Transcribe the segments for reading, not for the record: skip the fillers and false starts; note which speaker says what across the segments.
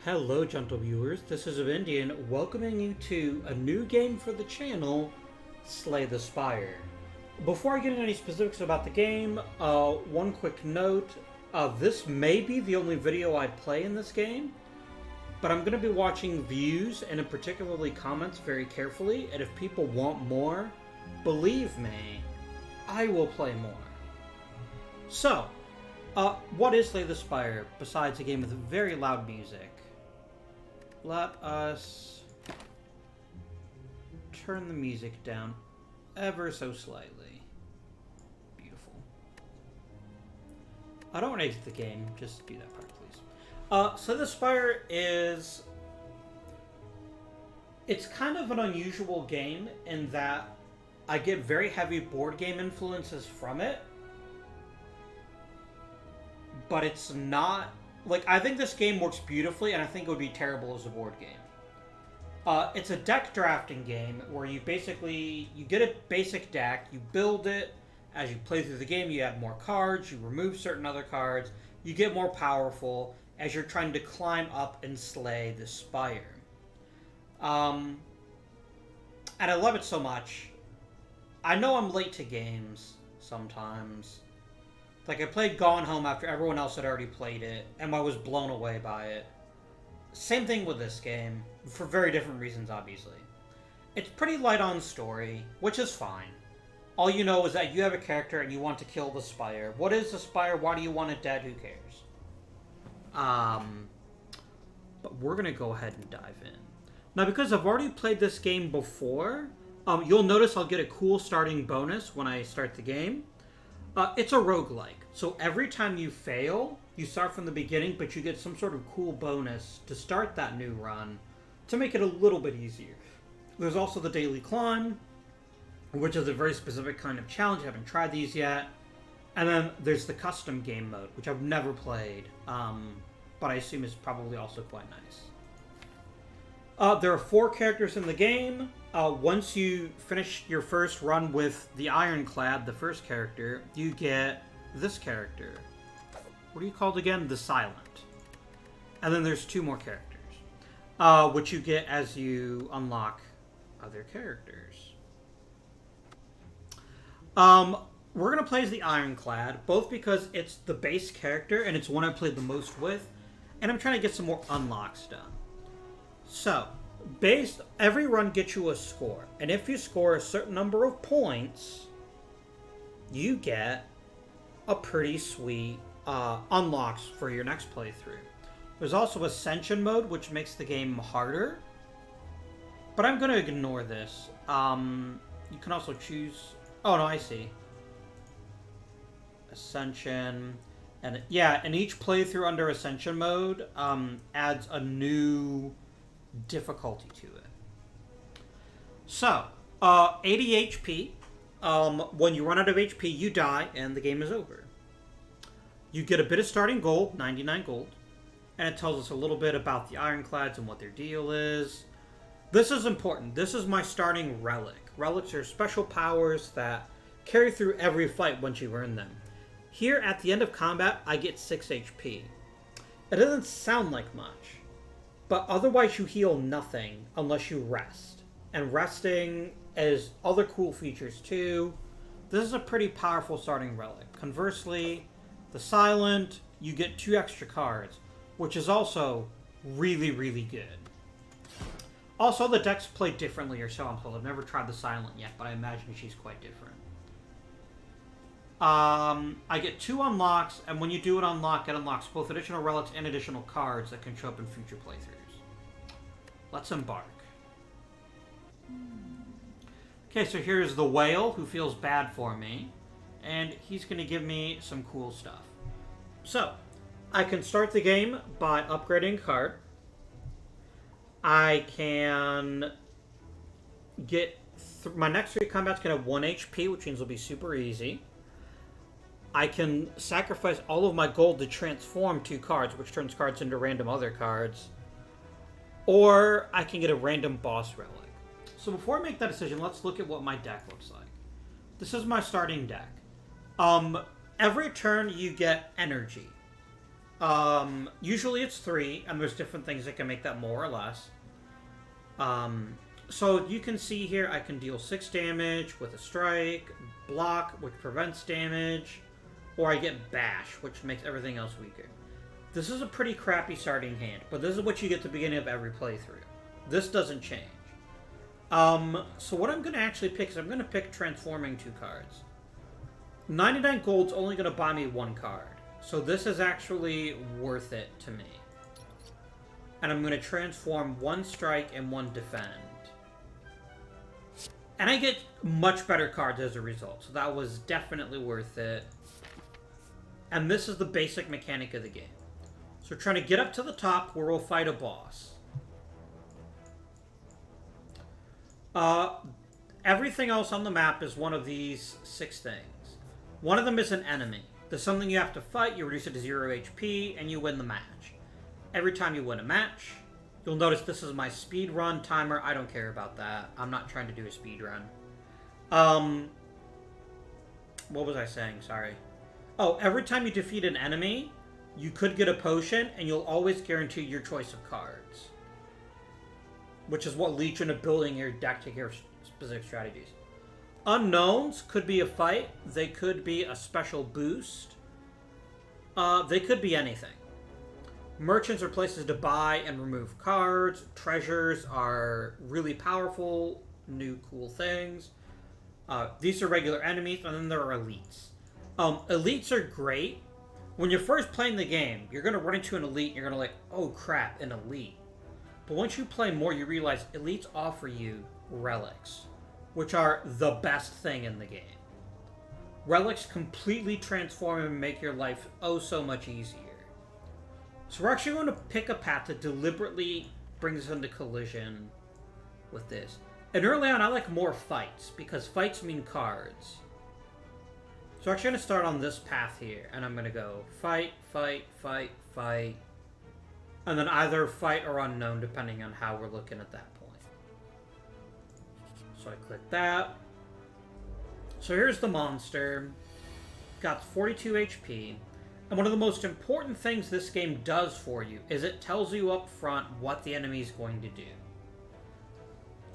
Speaker 1: Hello, gentle viewers. This is Indian welcoming you to a new game for the channel, Slay the Spire. Before I get into any specifics about the game, one quick note. This may be the only video I play in this game, but I'm going to be watching views and in particularly comments very carefully, and if people want more, believe me, I will play more. So, what is Slay the Spire besides a game with very loud music? Let us turn the music down ever so slightly. Beautiful. I don't want to exit the game, just do that part, please. Slay the Spire is... It's kind of an unusual game in that I get very heavy board game influences from it, but it's not... Like, I think this game works beautifully, and I think it would be terrible as a board game. It's a deck drafting game where you basically, you get a basic deck, you build it, as you play through the game, you add more cards, you remove certain other cards, you get more powerful as you're trying to climb up and slay the Spire. And I love it so much. I know I'm late to games sometimes. Like, I played Gone Home after everyone else had already played it, and I was blown away by it. Same thing with this game, for very different reasons, obviously. It's pretty light on story, which is fine. All you know is that you have a character and you want to kill the Spire. What is the Spire? Why do you want it dead? Who cares? But we're going to go ahead and dive in. Now, because I've already played this game before, you'll notice I'll get a cool starting bonus when I start the game. It's a roguelike, so every time you fail, you start from the beginning, but you get some sort of cool bonus to start that new run to make it a little bit easier. There's also the daily climb, which is a very specific kind of challenge. I haven't tried these yet. And then there's the custom game mode, which I've never played, but I assume is probably also quite nice. There are 4 characters in the game. Once you finish your first run with the Ironclad, the first character, you get this character. What are you called again? The Silent. And then there's 2 more characters, which you get as you unlock other characters. We're going to play as the Ironclad, both because it's the base character and it's one I played the most with, and I'm trying to get some more unlocks done. So, every run gets you a score, and if you score a certain number of points, you get a pretty sweet unlocks for your next playthrough. There's also Ascension mode, which makes the game harder, but I'm going to ignore this. You can also choose... Oh, no, I see. Ascension... And yeah, and each playthrough under Ascension mode adds a new difficulty to it. So, 80 HP. When you run out of HP, you die, and the game is over. You get a bit of starting gold, 99 gold, and it tells us a little bit about the Ironclads and what their deal is. This is important. This is my starting relic. Relics are special powers that carry through every fight once you earn them. Here, at the end of combat, I get 6 HP. It doesn't sound like much, but otherwise you heal nothing unless you rest. And resting has other cool features too. This is a pretty powerful starting relic. Conversely, the Silent, you get 2 extra cards, which is also really, really good. Also, the decks play differently, or so I'm told. I've never tried the Silent yet, but I imagine she's quite different. I get 2 unlocks, and when you do an unlock, it unlocks both additional relics and additional cards that can show up in future playthroughs. Let's embark. Okay, so here's the whale who feels bad for me, and he's going to give me some cool stuff. So, I can start the game by upgrading a card. I can get... my next 3 combats can have 1 HP, which means it'll be super easy. I can sacrifice all of my gold to transform 2 cards, which turns cards into random other cards. Or I can get a random boss relic. So before I make that decision, let's look at what my deck looks like. This is my starting deck. Every turn you get energy. Usually it's 3, and there's different things that can make that more or less. So you can see here I can deal 6 damage with a strike, block, which prevents damage, or I get bash, which makes everything else weaker. This is a pretty crappy starting hand, but this is what you get at the beginning of every playthrough. This doesn't change. So what I'm going to actually pick is I'm going to pick transforming 2 cards. 99 gold's only going to buy me 1 card. So this is actually worth it to me. And I'm going to transform 1 strike and 1 defend. And I get much better cards as a result. So that was definitely worth it. And this is the basic mechanic of the game. So we're trying to get up to the top where we'll fight a boss. Everything else on the map is one of these 6 things. One of them is an enemy. There's something you have to fight, you reduce it to 0 HP, and you win the match. Every time you win a match, you'll notice this is my speed run timer. I don't care about that. I'm not trying to do a speed run. What was I saying? Sorry. Oh, every time you defeat an enemy, you could get a potion, and you'll always guarantee your choice of cards. Which is what leads you into building your deck to your specific strategies. Unknowns could be a fight. They could be a special boost. They could be anything. Merchants are places to buy and remove cards. Treasures are really powerful, new cool things. These are regular enemies, and then there are elites. Elites are great. When you're first playing the game, you're going to run into an elite, and you're going to like, oh crap, an elite. But once you play more, you realize elites offer you relics, which are the best thing in the game. Relics completely transform and make your life oh so much easier. So we're actually going to pick a path that deliberately brings us into collision with this. And early on, I like more fights, because fights mean cards. So we're actually going to start on this path here, and I'm going to go fight, fight, fight, fight. And then either fight or unknown, depending on how we're looking at that point. So I click that. So here's the monster. Got 42 HP. And one of the most important things this game does for you is it tells you up front what the enemy is going to do.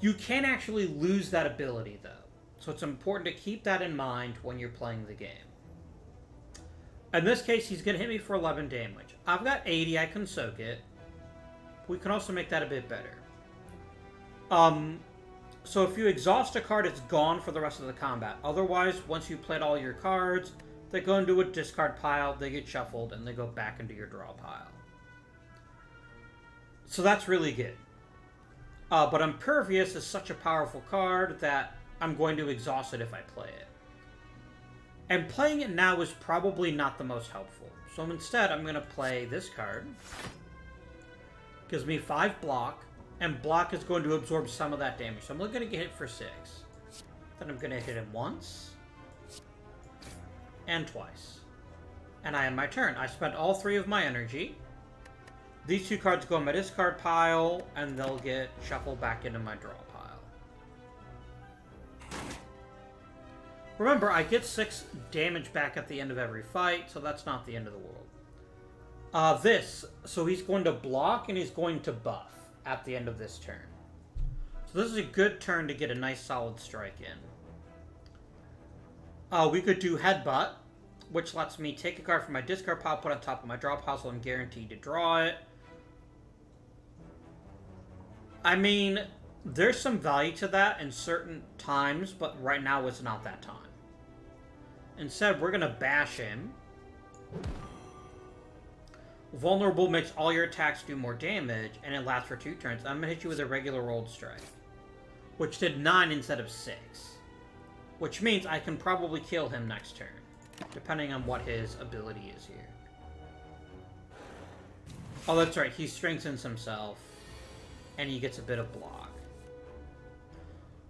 Speaker 1: You can actually lose that ability, though. So it's important to keep that in mind when you're playing the game. In this case, he's going to hit me for 11 damage. I've got 80, I can soak it. We can also make that a bit better. So if you exhaust a card, it's gone for the rest of the combat. Otherwise, once you've played all your cards, they go into a discard pile, they get shuffled, and they go back into your draw pile. So that's really good. But Impervious is such a powerful card that I'm going to exhaust it if I play it. And playing it now is probably not the most helpful. So instead, I'm going to play this card. Gives me 5 block, and block is going to absorb some of that damage. So I'm only going to get hit for 6. Then I'm going to hit him once. And twice. And I have my turn. I spent all 3 of my energy. These 2 cards go in my discard pile, and they'll get shuffled back into my draw pile. Remember, I get 6 damage back at the end of every fight, so that's not the end of the world. So he's going to block and he's going to buff at the end of this turn. So this is a good turn to get a nice solid strike in. We could do Headbutt, which lets me take a card from my discard pile, put it on top of my draw pile, so I'm guaranteed to draw it. I mean, there's some value to that in certain times, but right now it's not that time. Instead, we're going to bash him. Vulnerable makes all your attacks do more damage, and it lasts for 2 turns. I'm going to hit you with a regular old strike, which did 9 instead of 6. Which means I can probably kill him next turn, depending on what his ability is here. Oh, that's right. He strengthens himself, and he gets a bit of block.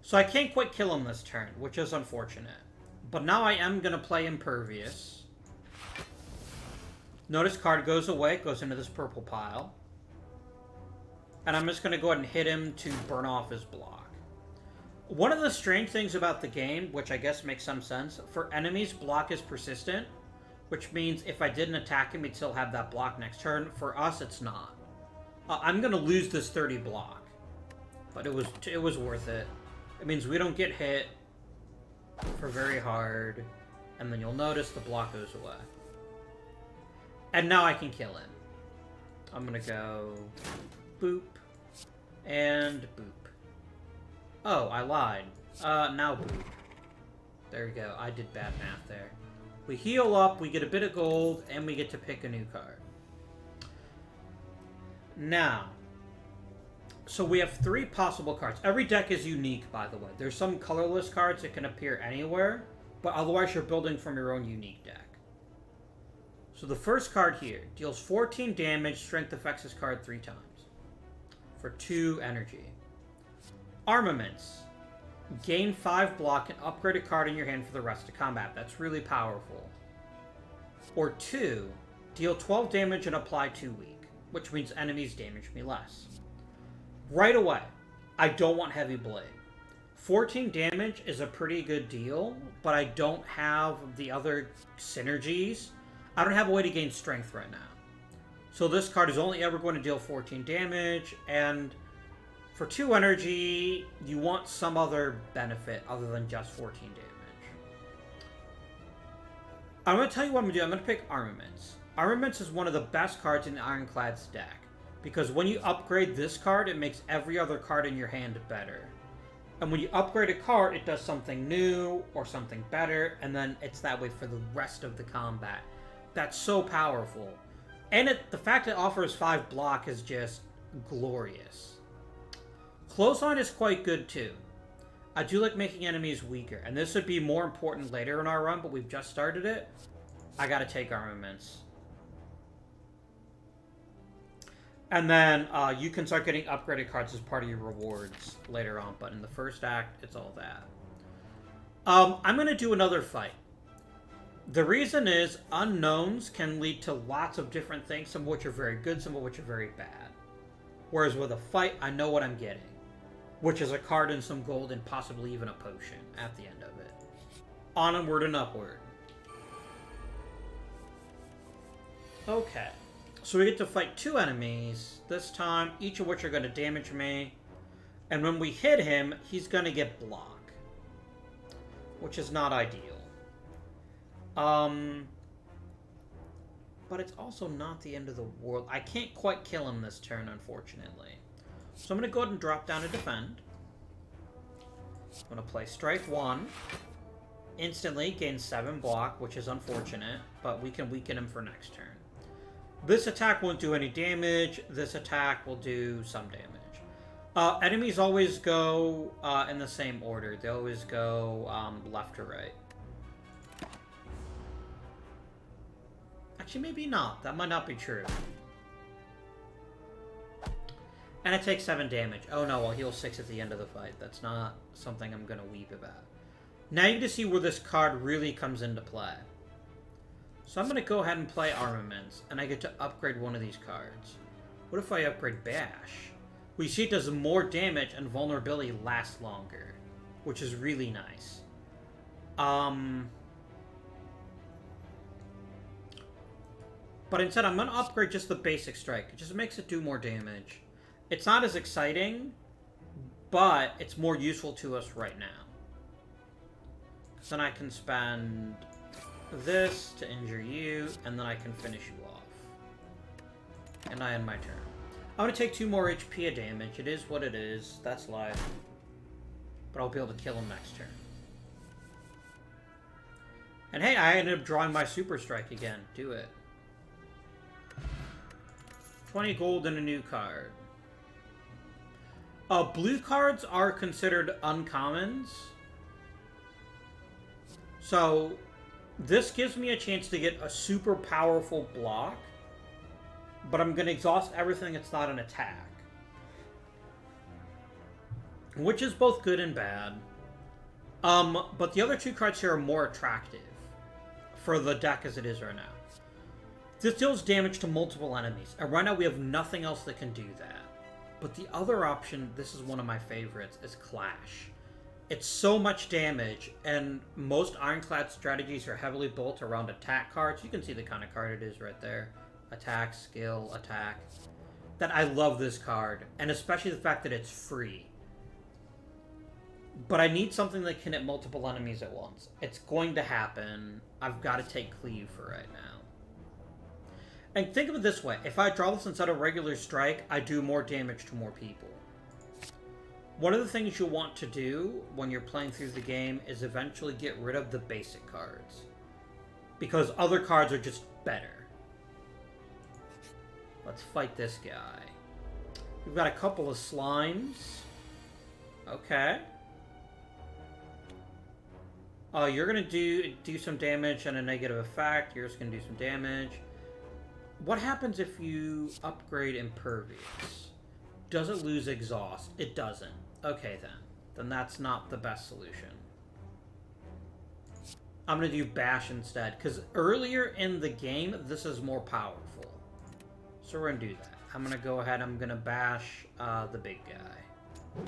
Speaker 1: So I can't quite kill him this turn, which is unfortunate. But now I am going to play Impervious. Notice card goes away, it goes into this purple pile. And I'm just going to go ahead and hit him to burn off his block. One of the strange things about the game, which I guess makes some sense, for enemies, block is persistent. which means if I didn't attack him, he'd still have that block next turn. For us, it's not. I'm gonna lose this 30 block, but it was worth it. It means we don't get hit for very hard, and then you'll notice the block goes away. And now I can kill him. I'm gonna go boop and boop. Oh, I lied. Now boop. There we go. I did bad math there. We heal up, we get a bit of gold, and we get to pick a new card. Now, so we have 3 possible cards. Every deck is unique, by the way. There's some colorless cards that can appear anywhere, but otherwise you're building from your own unique deck. So the first card here deals 14 damage, strength affects this card 3 times. For 2 energy. Armaments. Gain 5 block and upgrade a card in your hand for the rest of combat. That's really powerful. Or 2. Deal 12 damage and apply 2 weak, which means enemies damage me less. Right away, I don't want Heavy Blade. 14 damage is a pretty good deal, but I don't have the other synergies. I don't have a way to gain strength right now. So this card is only ever going to deal 14 damage, and for 2 energy, you want some other benefit other than just 14 damage. I'm going to tell you what I'm going to do. I'm going to pick Armaments. Armaments is one of the best cards in the Ironclad's deck, because when you upgrade this card, it makes every other card in your hand better. And when you upgrade a card, it does something new or something better, and then it's that way for the rest of the combat. That's so powerful. And the fact it offers 5 block is just glorious. Clothesline is quite good too. I do like making enemies weaker, and this would be more important later in our run, but we've just started it. I gotta take Armaments. And then you can start getting upgraded cards as part of your rewards later on, but in the first act, it's all that. I'm going to do another fight. The reason is unknowns can lead to lots of different things, some of which are very good, some of which are very bad. Whereas with a fight, I know what I'm getting, which is a card and some gold and possibly even a potion at the end of it. Onward and upward. Okay. So we get to fight 2 enemies, this time, each of which are going to damage me. And when we hit him, he's going to get block. Which is not ideal. But it's also not the end of the world. I can't quite kill him this turn, unfortunately. So I'm going to go ahead and drop down to defend. I'm going to play Strike 1. Instantly gain 7 block, which is unfortunate, but we can weaken him for next turn. This attack won't do any damage. This attack will do some damage. Enemies always go in the same order. They always go left to right. Actually, maybe not. That might not be true. And I take 7 damage. Oh no, I'll heal 6 at the end of the fight. That's not something I'm going to weep about. Now you get to see where this card really comes into play. So I'm going to go ahead and play Armaments, and I get to upgrade one of these cards. What if I upgrade Bash? We see it does more damage and vulnerability lasts longer, which is really nice. But instead, I'm going to upgrade just the basic strike. It just makes it do more damage. It's not as exciting, but it's more useful to us right now. Then I can spend this to injure you, and then I can finish you off. And I end my turn. I'm going to take 2 more HP of damage. It is what it is. That's life. But I'll be able to kill him next turn. And hey, I ended up drawing my Super Strike again. Do it. 20 gold and a new card. Blue cards are considered uncommons. So this gives me a chance to get a super powerful block, but I'm going to exhaust everything that's not an attack. Which is both good and bad. But the other 2 cards here are more attractive for the deck as it is right now. This deals damage to multiple enemies, and right now we have nothing else that can do that. But the other option, this is one of my favorites, is Clash. It's so much damage, and most Ironclad strategies are heavily built around attack cards. You can see the kind of card it is right there. Attack, skill, attack. That I love this card, and especially the fact that it's free. But I need something that can hit multiple enemies at once. It's going to happen. I've got to take Cleave for right now. And think of it this way. If I draw this instead of regular strike, I do more damage to more people. One of the things you'll want to do when you're playing through the game is eventually get rid of the basic cards. Because other cards are just better. Let's fight this guy. We've got a couple of slimes. Okay. You're going to do some damage and a negative effect. You're just going to do some damage. What happens if you upgrade Impervious? Does it lose exhaust? It doesn't. Okay, then. Then that's not the best solution. I'm going to do Bash instead, because earlier in the game, this is more powerful. So we're going to do that. I'm going to go ahead, I'm going to bash the big guy.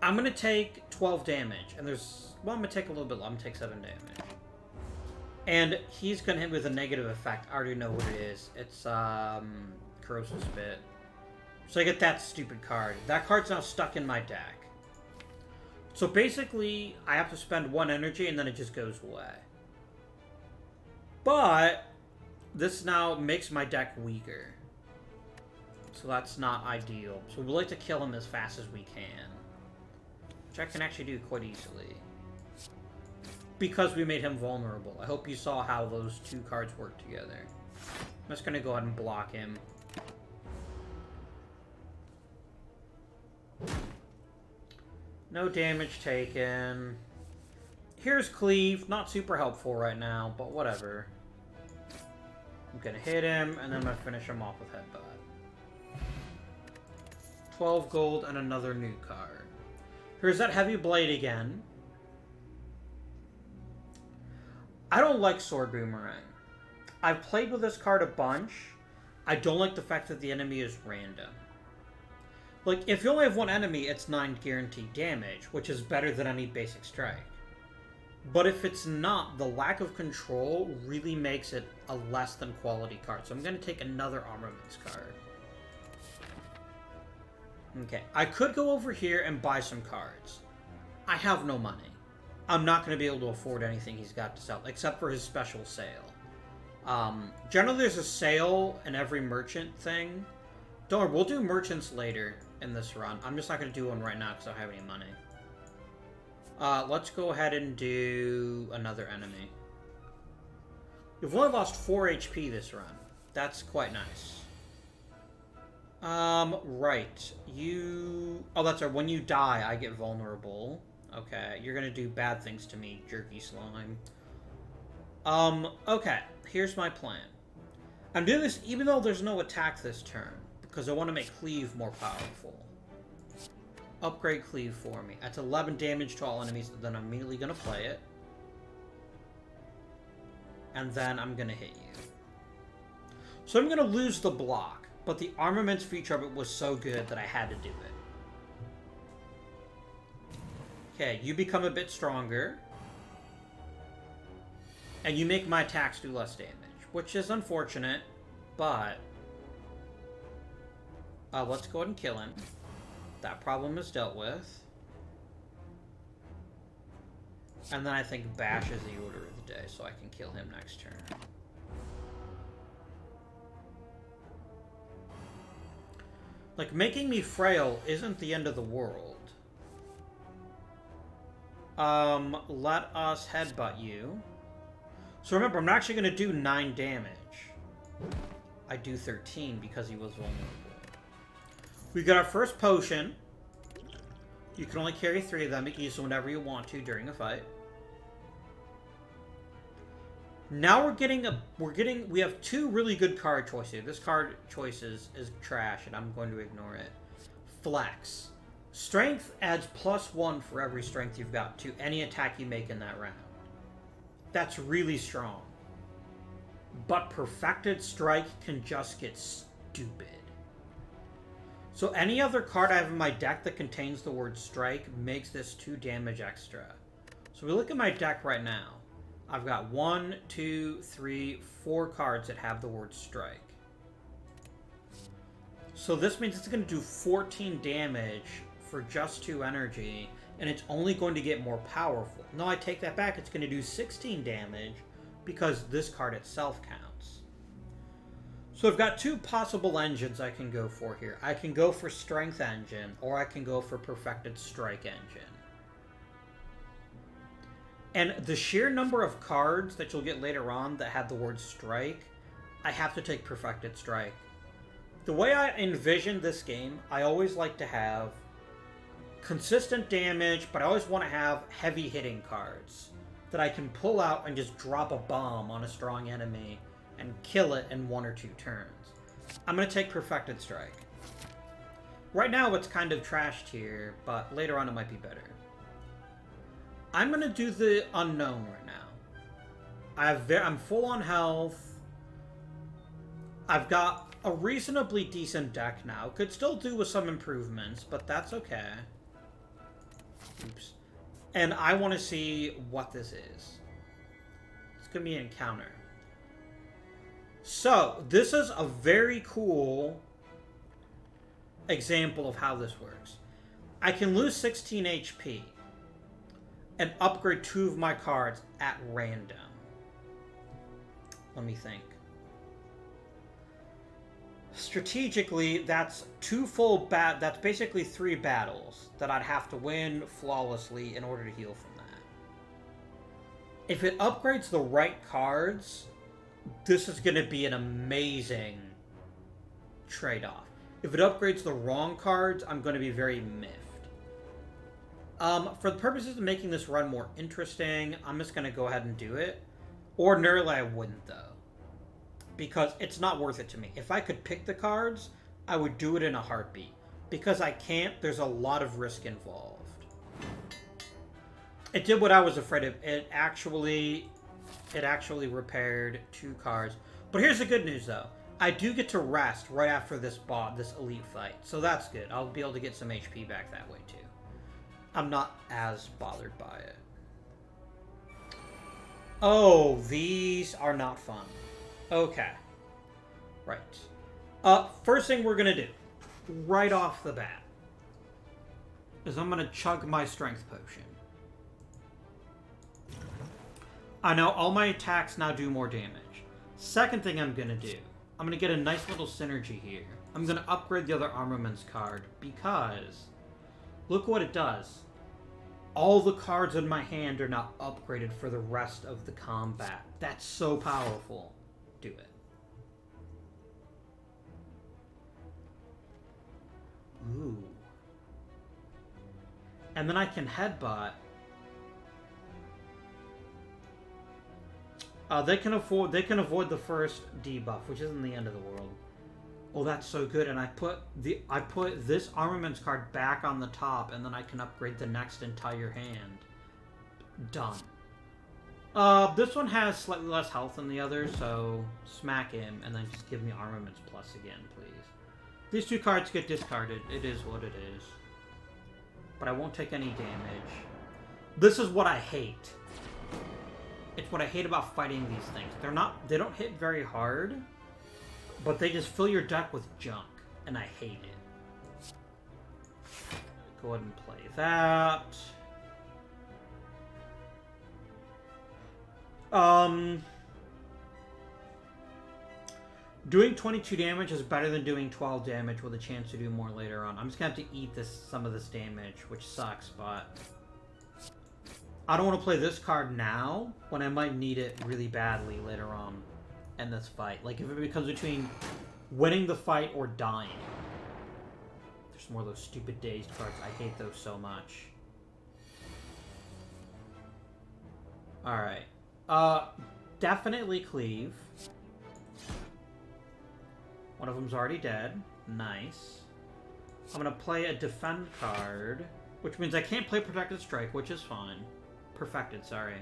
Speaker 1: I'm going to take 12 damage, and there's... Well, I'm going to take a little bit... I'm going to take 7 damage. And he's going to hit with a negative effect. I already know what it is. It's, Corrosive Spit. So I get that stupid card. That card's now stuck in my deck. So basically, I have to spend 1 energy, and then it just goes away. But... this now makes my deck weaker. So that's not ideal. So we like to kill him as fast as we can. Which I can actually do quite easily. Because we made him vulnerable. I hope you saw how those two cards work together. I'm just going to go ahead and block him. No damage taken. Here's Cleave. Not super helpful right now, but whatever. I'm going to hit him, and then I'm going to finish him off with Headbutt. 12 gold and another new card. Here's that Heavy Blade again. I don't like Sword Boomerang. I've played with this card a bunch. I don't like the fact that the enemy is random. Like, if you only have 1 enemy, it's 9 guaranteed damage, which is better than any basic strike. But if it's not, the lack of control really makes it a less than quality card. So I'm going to take another Armaments card. Okay, I could go over here and buy some cards. I have no money. I'm not going to be able to afford anything he's got to sell, except for his special sale. Generally, there's a sale in every merchant thing. Don't worry, we'll do merchants later in this run. I'm just not going to do one right now because I don't have any money. Let's go ahead and do another enemy. We've only lost 4 HP this run. That's quite nice. Right. Oh, that's right. When you die, I get vulnerable. Okay, you're gonna do bad things to me, jerky slime. Okay. Here's my plan. I'm doing this even though there's no attack this turn, because I want to make Cleave more powerful. Upgrade Cleave for me. That's 11 damage to all enemies, then I'm immediately going to play it. And then I'm going to hit you. So I'm going to lose the block, but the armaments feature of it was so good that I had to do it. Okay, you become a bit stronger. And you make my attacks do less damage, which is unfortunate, but... let's go ahead and kill him. That problem is dealt with. And then I think Bash is the order of the day, so I can kill him next turn. Like, making me frail isn't the end of the world. Let us headbutt you. So remember, I'm not actually going to do 9 damage. I do 13 because he was vulnerable. We got our first potion. You can only carry 3 of them. You can use them whenever you want to during a fight. Now we have 2 really good card choices. This card choice is trash, and I'm going to ignore it. Flex. Strength adds +1 for every strength you've got to any attack you make in that round. That's really strong. But Perfected Strike can just get stupid. So any other card I have in my deck that contains the word strike makes this 2 damage extra. So we look at my deck right now. I've got 1, 2, 3, 4 cards that have the word strike. So this means it's going to do 14 damage for just 2 energy, and it's only going to get more powerful. No, I take that back. It's going to do 16 damage because this card itself counts. So I've got 2 possible engines I can go for here. I can go for Strength Engine, or I can go for Perfected Strike Engine. And the sheer number of cards that you'll get later on that have the word strike, I have to take Perfected Strike. The way I envision this game, I always like to have consistent damage, but I always want to have heavy hitting cards that I can pull out and just drop a bomb on a strong enemy and kill it in 1 or 2 turns. I'm going to take Perfected Strike. Right now it's kind of trashed here, but later on it might be better. I'm going to do the unknown right now. I'm full on health. I've got a reasonably decent deck now. Could still do with some improvements, but that's okay. Oops. And I want to see what this is. It's going to be an encounter. So, this is a very cool example of how this works. I can lose 16 HP and upgrade 2 of my cards at random. Let me think. Strategically, that's 2 full that's basically 3 battles that I'd have to win flawlessly in order to heal from that. If it upgrades the right cards, this is going to be an amazing trade-off. If it upgrades the wrong cards, I'm going to be very miffed. For the purposes of making this run more interesting, I'm just going to go ahead and do it. Ordinarily, I wouldn't, though, because it's not worth it to me. If I could pick the cards, I would do it in a heartbeat. Because I can't, there's a lot of risk involved. It did what I was afraid of. It actually repaired 2 cards. But here's the good news, though. I do get to rest right after this elite fight. So that's good. I'll be able to get some HP back that way, too. I'm not as bothered by it. Oh, these are not fun. Okay. Right. First thing we're going to do, right off the bat, is I'm going to chug my strength potion. I know all my attacks now do more damage. Second thing I'm going to do, I'm going to get a nice little synergy here. I'm going to upgrade the other armaments card because look what it does. All the cards in my hand are now upgraded for the rest of the combat. That's so powerful. Do it. Ooh. And then I can headbutt. They can avoid the first debuff, which isn't the end of the world. Oh, that's so good. And I put this armaments card back on the top, and then I can upgrade the next entire hand. Done. This one has slightly less health than the others, so smack him, and then just give me armaments plus again, please. These 2 cards get discarded. It is what it is. But I won't take any damage. This is what I hate. It's what I hate about fighting these things. They don't hit very hard, but they just fill your deck with junk, and I hate it. Go ahead and play that. Doing 22 damage is better than doing 12 damage with a chance to do more later on. I'm just gonna have to eat some of this damage, which sucks, but I don't want to play this card now when I might need it really badly later on in this fight. Like if it becomes between winning the fight or dying. There's more of those stupid dazed cards. I hate those so much. Alright. Definitely cleave. One of them's already dead. Nice. I'm going to play a defend card, which means I can't play Protected Strike, which is fine. Perfected, sorry.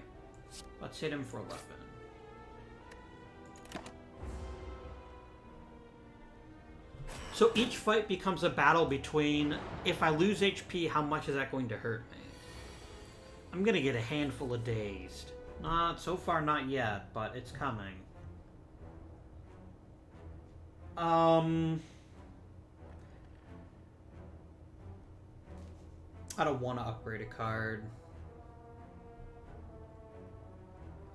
Speaker 1: Let's hit him for 11. So each fight becomes a battle between, if I lose HP, how much is that going to hurt me? I'm gonna get a handful of dazed. So far not yet, but it's coming. I don't want to upgrade a card.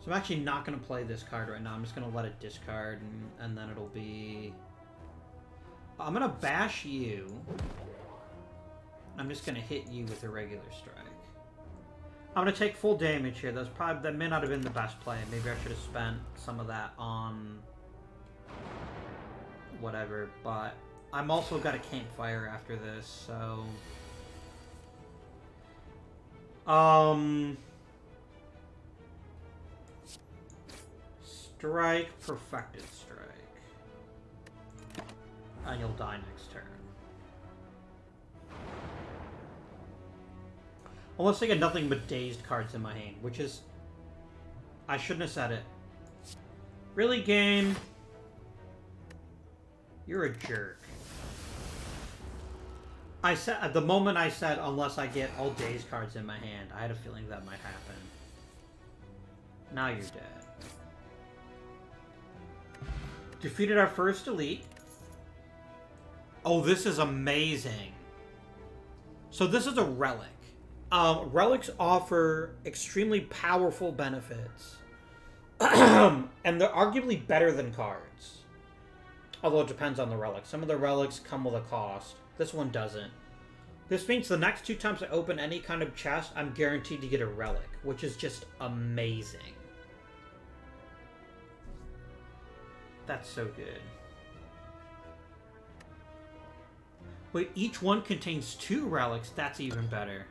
Speaker 1: So I'm actually not going to play this card right now. I'm just going to let it discard, and then it'll be... I'm going to bash you. I'm just going to hit you with a regular strike. I'm going to take full damage here. That may not have been the best play. Maybe I should have spent some of that on... whatever, but... I'm also got a campfire after this, so... Strike, perfected strike. And you'll die next turn. Unless I get nothing but dazed cards in my hand, which is... I shouldn't have said it. Really, game? You're a jerk. I said at the moment I said unless I get all dazed cards in my hand, I had a feeling that might happen. Now you're dead. Defeated our first elite. Oh, this is amazing. So this is a relic. Relics offer extremely powerful benefits. And they're arguably better than cards. Although it depends on the relic. Some of the relics come with a cost. This one doesn't. This means the next 2 times I open any kind of chest, I'm guaranteed to get a relic, which is just amazing. That's so good. Wait, each one contains 2 relics? That's even better.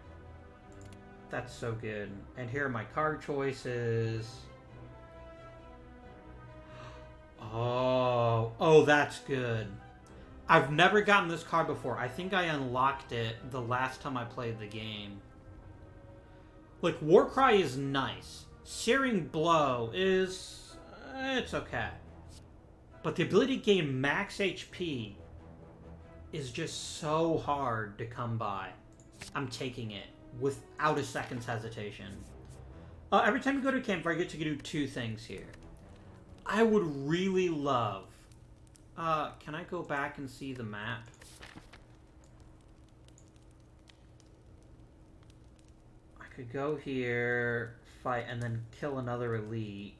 Speaker 1: That's so good. And here are my card choices. Oh, that's good. I've never gotten this card before. I think I unlocked it the last time I played the game. Like, Warcry is nice. Searing Blow is... it's okay. But the ability to gain max HP is just so hard to come by. I'm taking it without a second's hesitation. Every time you go to a campfire, you get to do 2 things here. I would really love... can I go back and see the map? I could go here, fight, and then kill another elite.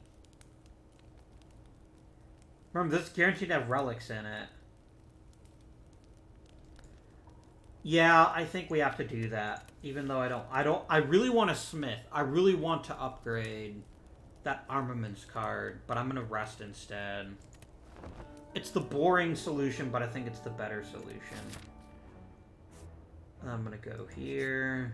Speaker 1: Remember, this is guaranteed to have relics in it. Yeah, I think we have to do that. Even though I really want a smith. I really want to upgrade that armaments card, but I'm gonna rest instead. It's the boring solution, but I think it's the better solution. I'm gonna go here.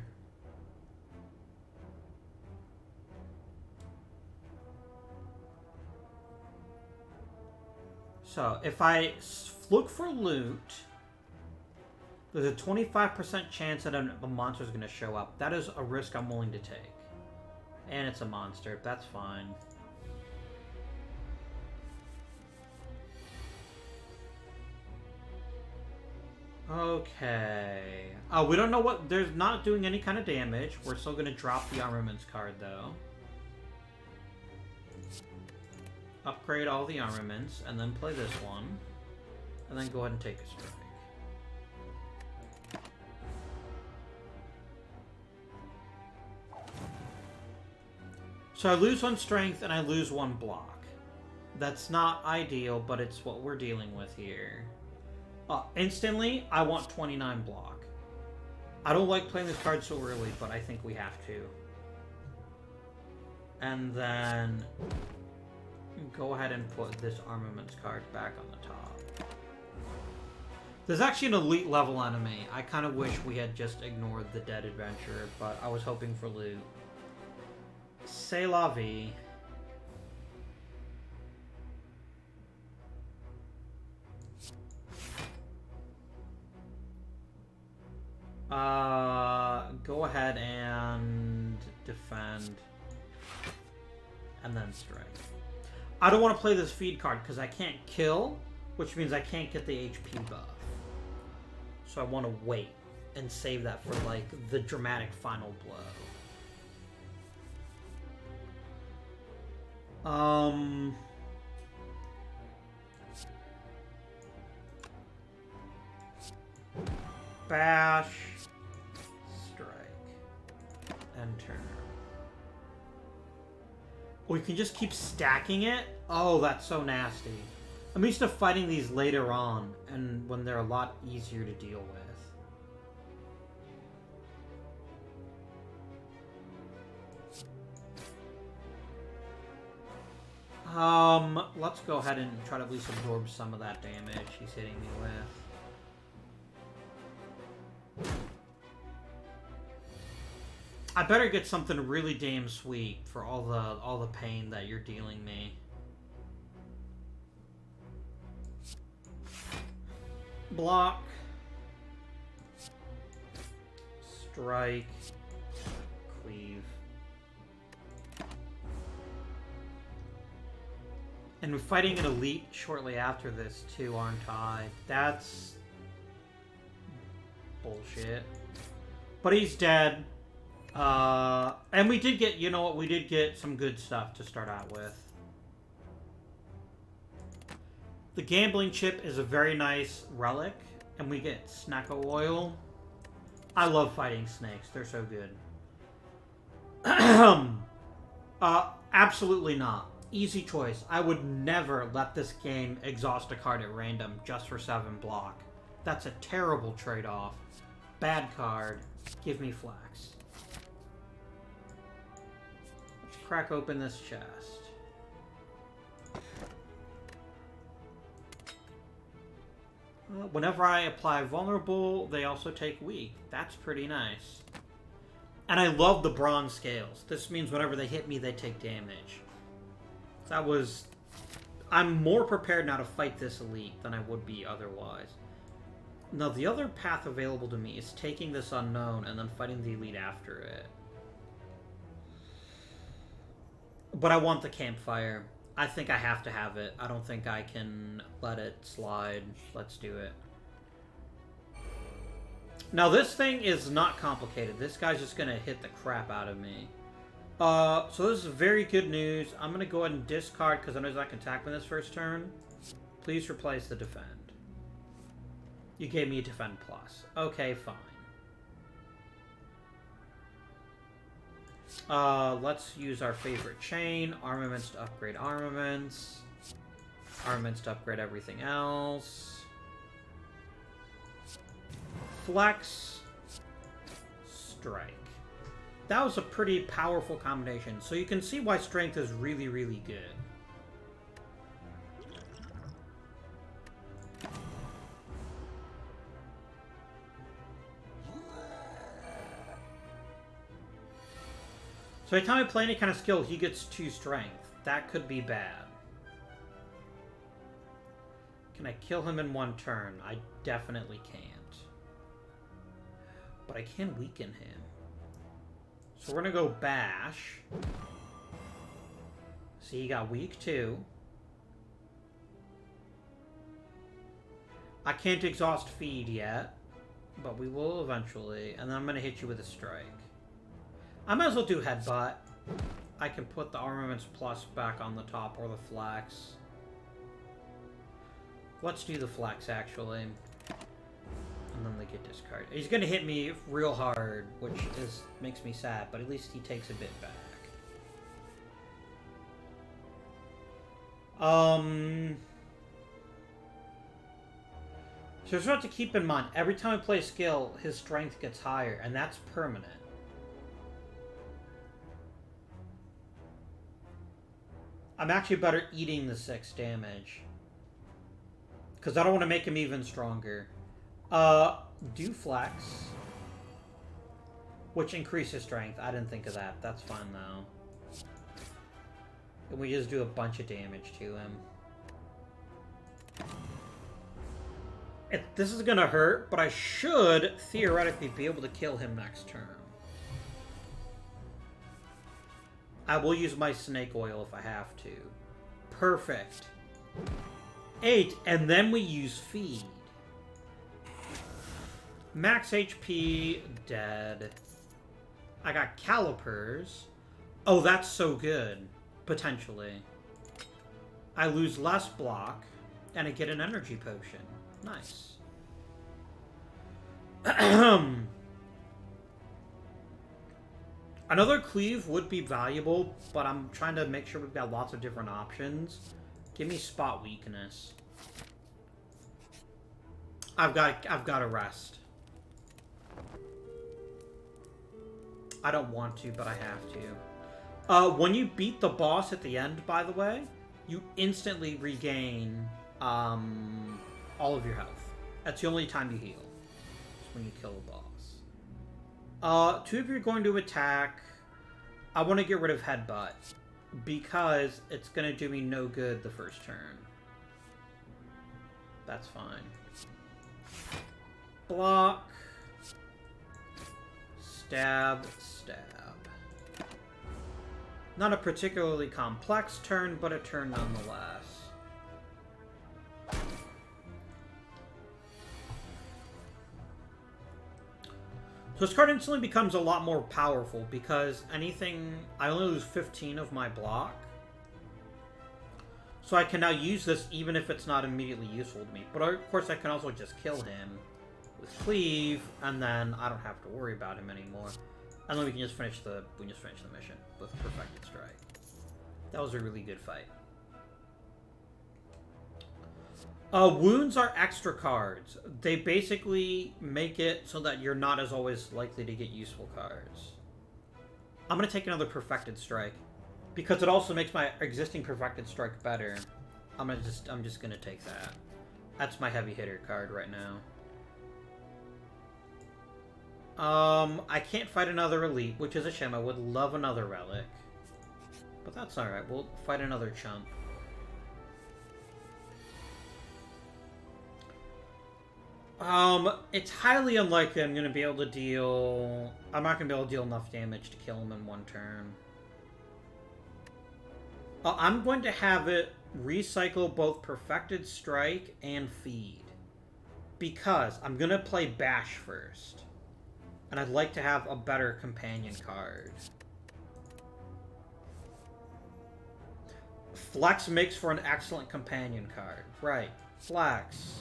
Speaker 1: So, if I look for loot, there's a 25% chance that a monster is going to show up. That is a risk I'm willing to take. And it's a monster. That's fine. Okay. Oh, we don't know what... There's not doing any kind of damage. We're still going to drop the armaments card, though. Upgrade all the armaments, and then play this one. And then go ahead and take a strike. So I lose 1 strength, and I lose 1 block. That's not ideal, but it's what we're dealing with here. Instantly, I want 29 block. I don't like playing this card so early, but I think we have to. And then... go ahead and put this armaments card back on the top. There's actually an elite level enemy. I kind of wish we had just ignored the dead adventurer, but I was hoping for loot. C'est la vie. Go ahead and defend. And then strike. I don't want to play this feed card because I can't kill, which means I can't get the HP buff. So I want to wait and save that for, like, the dramatic final blow. Bash, strike, enter. We can just keep stacking it? Oh, that's so nasty. I'm used to fighting these later on, and when they're a lot easier to deal with. Let's go ahead and try to at least absorb some of that damage he's hitting me with. I better get something really damn sweet for all the pain that you're dealing me. Block. Strike. Cleave. And we're fighting an elite shortly after this too, aren't I? That's bullshit. But he's dead. And we did get, you know what, we did get some good stuff to start out with. The gambling chip is a very nice relic, and we get Snacko oil. I love fighting snakes, they're so good. Absolutely not. Easy choice. I would never let this game exhaust a card at random just for 7 block. That's a terrible trade-off. Bad card. Give me flax. Let's crack open this chest. Whenever I apply vulnerable, they also take weak. That's pretty nice. And I love the bronze scales. This means whenever they hit me, they take damage. That was... I'm more prepared now to fight this elite than I would be otherwise. Now, the other path available to me is taking this unknown and then fighting the elite after it. But I want the campfire. I think I have to have it. I don't think I can let it slide. Let's do it. Now, this thing is not complicated. This guy's just going to hit the crap out of me. So this is very good news. I'm going to go ahead and discard because I know I can attack with this first turn. Please replace the defend. You gave me a defend plus. Okay, fine. Let's use our favorite chain. Armaments to upgrade armaments. Armaments to upgrade everything else. Flex. Strike. That was a pretty powerful combination. So you can see why strength is really, really good. So every time I play any kind of skill, he gets 2 strength. That could be bad. Can I kill him in 1 turn? I definitely can't. But I can weaken him. So we're going to go bash. See, he got weak too. I can't exhaust feed yet, but we will eventually. And then I'm going to hit you with a strike. I might as well do headbutt. I can put the armaments plus back on the top or the flex. Let's do the flex actually. And then they get discarded. He's going to hit me real hard, which makes me sad, but at least he takes a bit back. So just have to keep in mind, every time I play a skill, his strength gets higher, and that's permanent. I'm actually better eating the 6 damage. Because I don't want to make him even stronger. Do flex. Which increases strength. I didn't think of that. That's fine, though. And we just do a bunch of damage to him. This is gonna hurt, but I should theoretically be able to kill him next turn. I will use my snake oil if I have to. Perfect. 8, and then we use feed. Max HP, dead. I got calipers. Oh, that's so good. Potentially. I lose less block, and I get an energy potion. Nice. Another cleave would be valuable, but I'm trying to make sure we've got lots of different options. Give me spot weakness. I've got to rest. I don't want to, but I have to. When you beat the boss at the end, by the way, you instantly regain all of your health. That's the only time you heal. It's when you kill a boss. Two of you are going to attack. I want to get rid of Headbutt because it's going to do me no good the first turn. That's fine. Block. Stab, stab. Not a particularly complex turn, but a turn nonetheless. So this card instantly becomes a lot more powerful because anything... I only lose 15 of my block. So I can now use this even if it's not immediately useful to me. But of course I can also just kill him with Cleave, and then I don't have to worry about him anymore. And then we can just finish the mission with Perfected Strike. That was a really good fight. Wounds are extra cards. They basically make it so that you're not as always likely to get useful cards. I'm gonna take another Perfected Strike because it also makes my existing Perfected Strike better. I'm just gonna take that. That's my heavy hitter card right now. I can't fight another elite, which is a shame. I would love another relic, but that's all right. We'll fight another chump. It's highly unlikely I'm gonna be able to deal... I'm not gonna be able to deal enough damage to kill him in one turn. I'm going to have it recycle both Perfected Strike and Feed. Because I'm gonna play Bash first. And I'd like to have a better companion card. Flex makes for an excellent companion card. Right. Flex.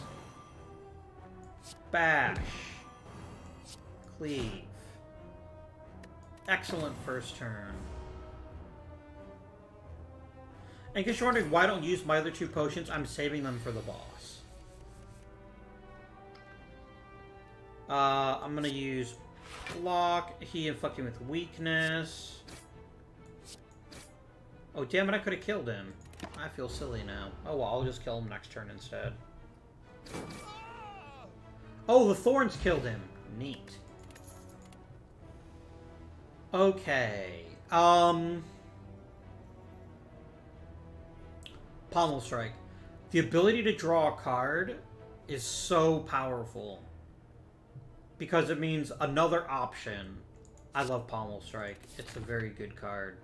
Speaker 1: Bash. Cleave. Excellent first turn. And in case you're wondering why I don't use my other two potions, I'm saving them for the boss. I'm gonna use block. He inflicted with weakness. Oh damn it, I could have killed him. I feel silly now. Oh well, I'll just kill him next turn instead. Oh, the thorns killed him. Neat. Okay. Pommel Strike. The ability to draw a card is so powerful. Because it means another option. I love Pommel Strike. It's a very good card.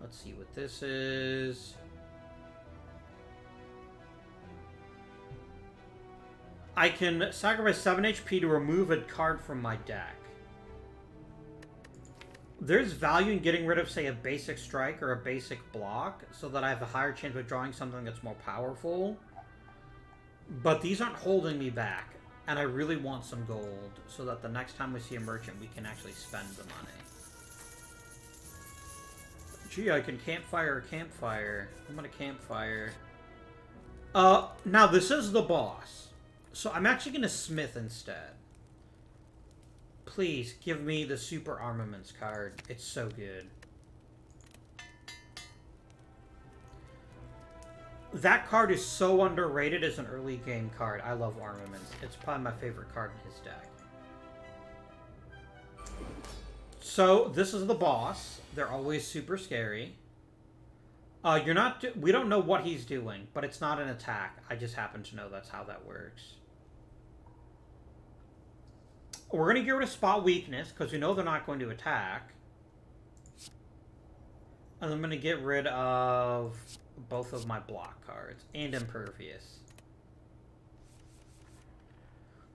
Speaker 1: Let's see what this is. I can sacrifice 7 HP to remove a card from my deck. There's value in getting rid of, say, a basic strike or a basic block, so that I have a higher chance of drawing something that's more powerful. But these aren't holding me back, and I really want some gold, so that the next time we see a merchant, we can actually spend the money. Gee, I can campfire a campfire. I'm gonna campfire. Now this is the boss. So I'm actually going to smith instead. Please, give me the Super Armaments card. It's so good. That card is so underrated as an early game card. I love Armaments. It's probably my favorite card in his deck. So, this is the boss. They're always super scary. We don't know what he's doing, but it's not an attack. I just happen to know that's how that works. We're going to get rid of Spot Weakness, because we know they're not going to attack. And I'm going to get rid of both of my block cards, and Impervious.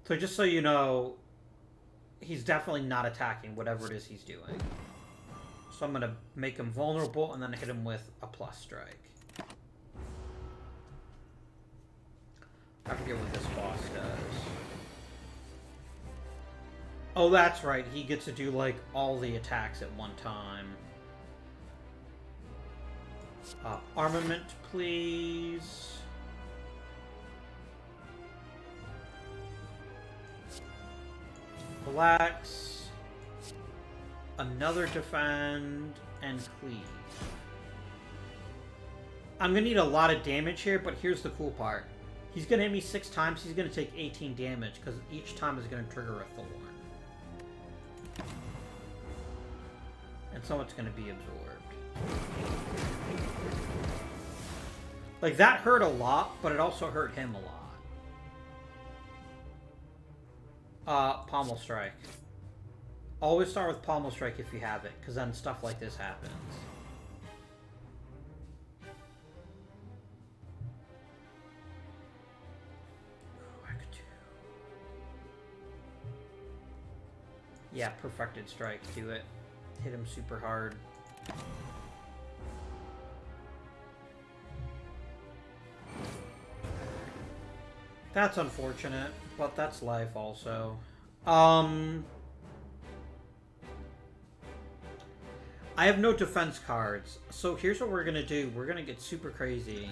Speaker 1: So just so you know, he's definitely not attacking whatever it is he's doing. So I'm going to make him vulnerable and then hit him with a plus strike. I forget what this boss does. Oh, that's right. He gets to do, like, all the attacks at one time. Armament, please. Relax. Another defend. And cleave. I'm going to need a lot of damage here, but here's the cool part. He's going to hit me 6 times. He's going to take 18 damage, because each time is going to trigger a thorn. And so it's going to be absorbed. Like, that hurt a lot, but it also hurt him a lot. Pommel Strike. Always start with Pommel Strike if you have it, because then stuff like this happens. Yeah, Perfected Strike. Do it. Hit him super hard. That's unfortunate, but that's life also. I have no defense cards, so here's what we're gonna do. We're gonna get super crazy.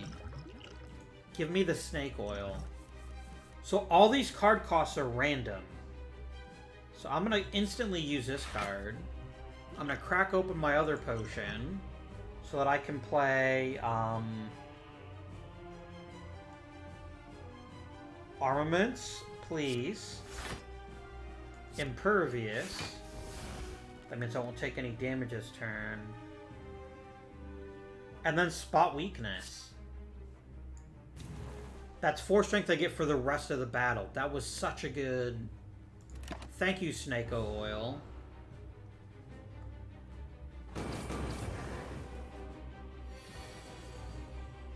Speaker 1: Give me the snake oil. So all these card costs are random. So I'm gonna instantly use this card. I'm gonna crack open my other potion so that I can play Armaments, please. Impervious. That means I won't take any damage this turn. And then Spot Weakness. That's 4 strength I get for the rest of the battle. That was such a good... Thank you, Snake Oil.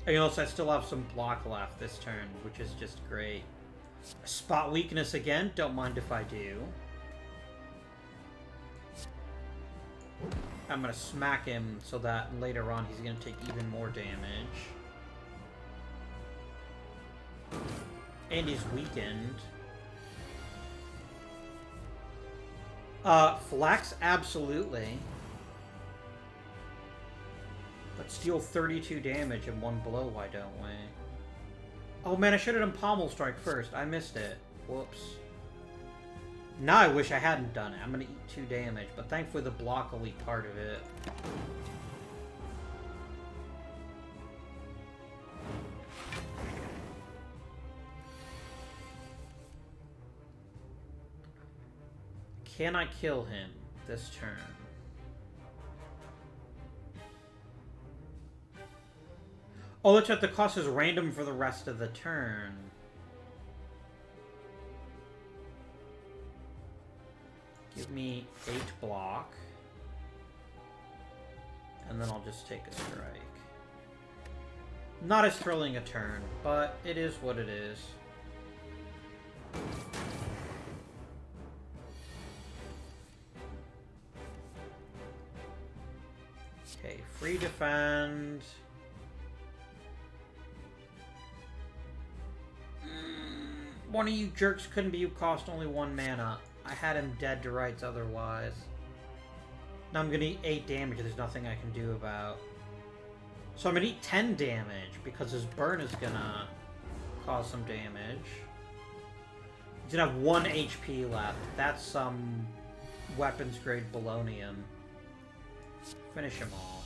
Speaker 1: You know, so I still have some block left this turn, which is just great. Spot Weakness again. Don't mind if I do. I'm going to smack him so that later on he's going to take even more damage. And he's weakened. Flex, absolutely. Let's deal 32 damage in one blow, why don't we? Oh man, I should have done Pommel Strike first. I missed it. Whoops. Now I wish I hadn't done it. I'm going to eat 2 damage, but thankfully the block will eat part of it. Can I kill him this turn? Oh, that's right. The cost is random for the rest of the turn. Give me 8 block. And then I'll just take a strike. Not as thrilling a turn, but it is what it is. Okay, free defend. One of you jerks couldn't be. You cost only 1 mana. I had him dead to rights otherwise. Now I'm gonna eat 8 damage. There's nothing I can do about. So I'm gonna eat 10 damage because his burn is gonna cause some damage. He's gonna have 1 HP left. That's some weapons grade bolognium. Finish him off.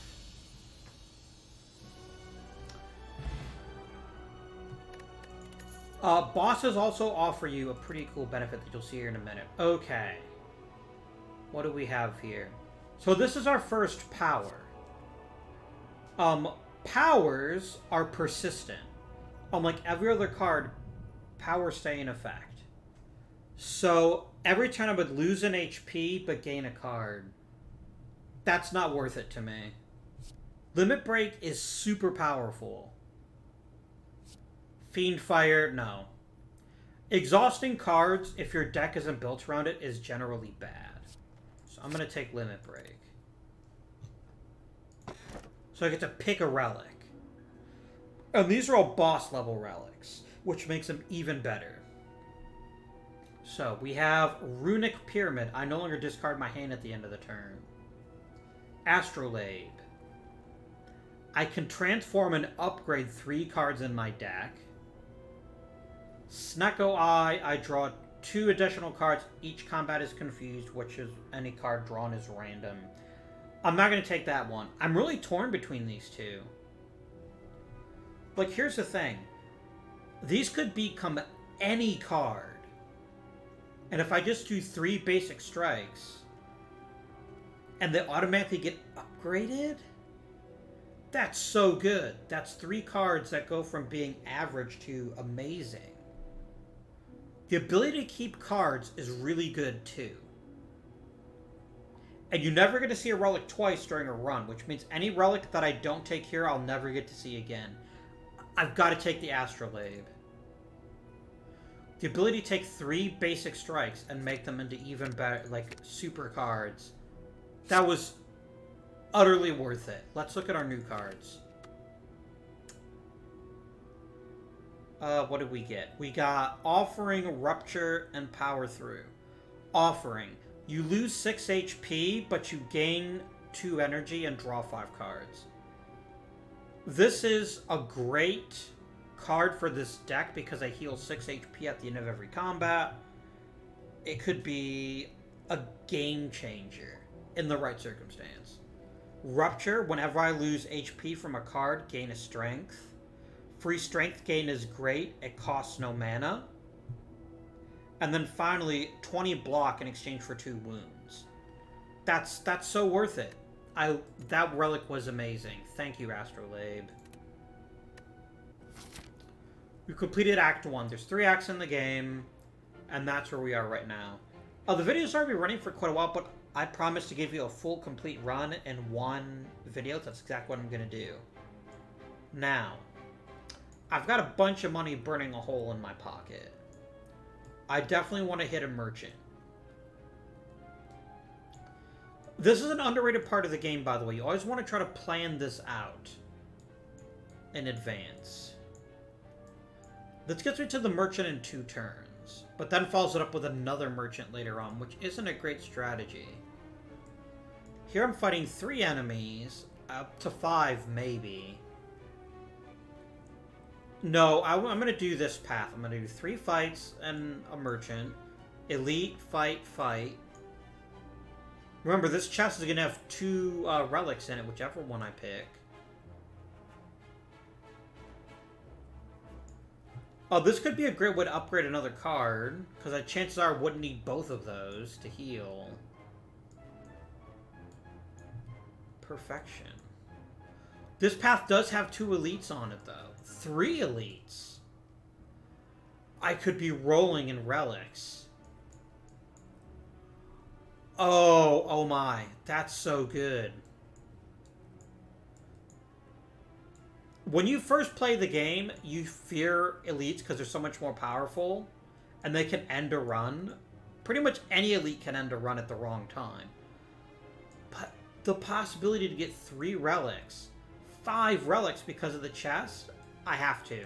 Speaker 1: Bosses also offer you a pretty cool benefit that you'll see here in a minute. Okay. What do we have here? So this is our first power. Powers are persistent. Unlike every other card, powers stay in effect. So every turn I would lose an HP but gain a card. That's not worth it to me. Limit Break is super powerful. Fiend Fire, no. Exhausting cards, if your deck isn't built around it, is generally bad. So I'm going to take Limit Break. So I get to pick a relic. And these are all boss level relics, which makes them even better. So we have Runic Pyramid. I no longer discard my hand at the end of the turn. Astrolabe. I can transform and upgrade 3 cards in my deck. Snecko Eye. I draw 2 additional cards. Each combat is confused, which is any card drawn is random. I'm not going to take that one. I'm really torn between these two. Like, here's the thing. These could become any card. And if I just do 3 basic strikes, and they automatically get upgraded, that's so good. That's 3 cards that go from being average to amazing. The ability to keep cards is really good, too. And you never get to see a relic twice during a run, which means any relic that I don't take here, I'll never get to see again. I've got to take the Astrolabe. The ability to take 3 basic strikes and make them into even better, like, super cards. That was utterly worth it. Let's look at our new cards. What did we get? We got Offering, Rupture, and Power Through. Offering. You lose 6 HP, but you gain 2 energy and draw 5 cards. This is a great card for this deck because I heal 6 HP at the end of every combat. It could be a game changer in the right circumstance. Rupture, whenever I lose HP from a card, gain a strength. Free strength gain is great. It costs no mana. And then finally, 20 block in exchange for 2 wounds. That's so worth it. That relic was amazing. Thank you, Astrolabe. We completed Act 1. There's 3 acts in the game, and that's where we are right now. The video's already been running for quite a while, but I promise to give you a full, complete run in one video. That's exactly what I'm going to do. Now, I've got a bunch of money burning a hole in my pocket. I definitely want to hit a merchant. This is an underrated part of the game, by the way. You always want to try to plan this out in advance. This gets me to the merchant in 2 turns, but then follows it up with another merchant later on, which isn't a great strategy. Here I'm fighting 3 enemies, up to 5 maybe. No, I'm going to do this path. I'm going to do 3 fights and a merchant. Elite, fight, fight. Remember, this chest is going to have 2 relics in it, whichever one I pick. Oh, this could be a great way to upgrade another card, because chances are I wouldn't need both of those to heal. Perfection. This path does have 2 elites on it, though. 3 elites. I could be rolling in relics. Oh my. That's so good. When you first play the game, you fear elites because they're so much more powerful, and they can end a run. Pretty much any elite can end a run at the wrong time. But the possibility to get 3 relics, 5 relics because of the chest, I have to.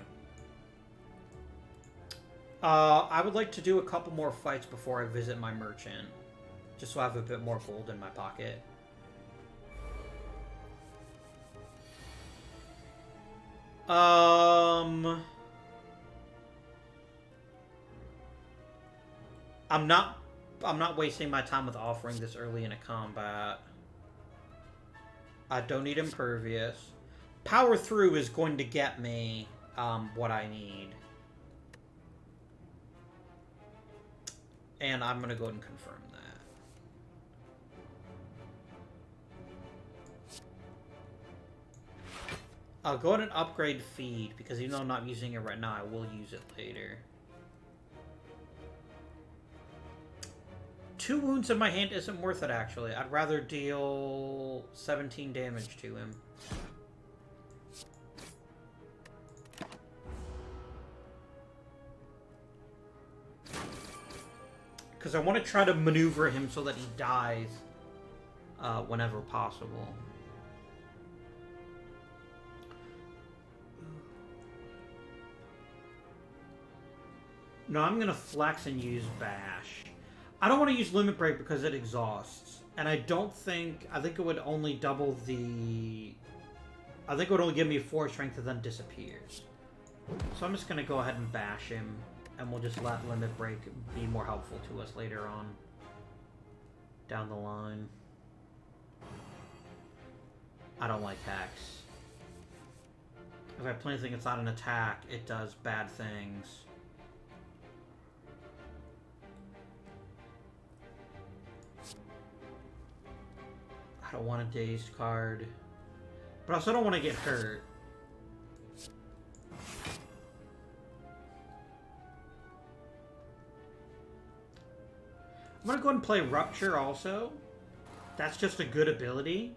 Speaker 1: I would like to do a couple more fights before I visit my merchant, just so I have a bit more gold in my pocket. I'm not wasting my time with offering this early in a combat. I don't need impervious. Power through is going to get me what I need. And I'm going to go ahead and confirm that. I'll go ahead and upgrade feed, because even though I'm not using it right now, I will use it later. 2 wounds in my hand isn't worth it, actually. I'd rather deal 17 damage to him. Because I want to try to maneuver him so that he dies whenever possible. No, I'm going to flex and use Bash. I don't want to use Limit Break because it exhausts. And I think it would only double the... I think it would only give me 4 strength and then disappears. So I'm just going to go ahead and bash him. And we'll just let Limit Break be more helpful to us later on. Down the line. I don't like Hex. If I play anything that's not an attack, it does bad things. I don't want a dazed card. But I also don't want to get hurt. I'm going to go ahead and play Rupture also. That's just a good ability.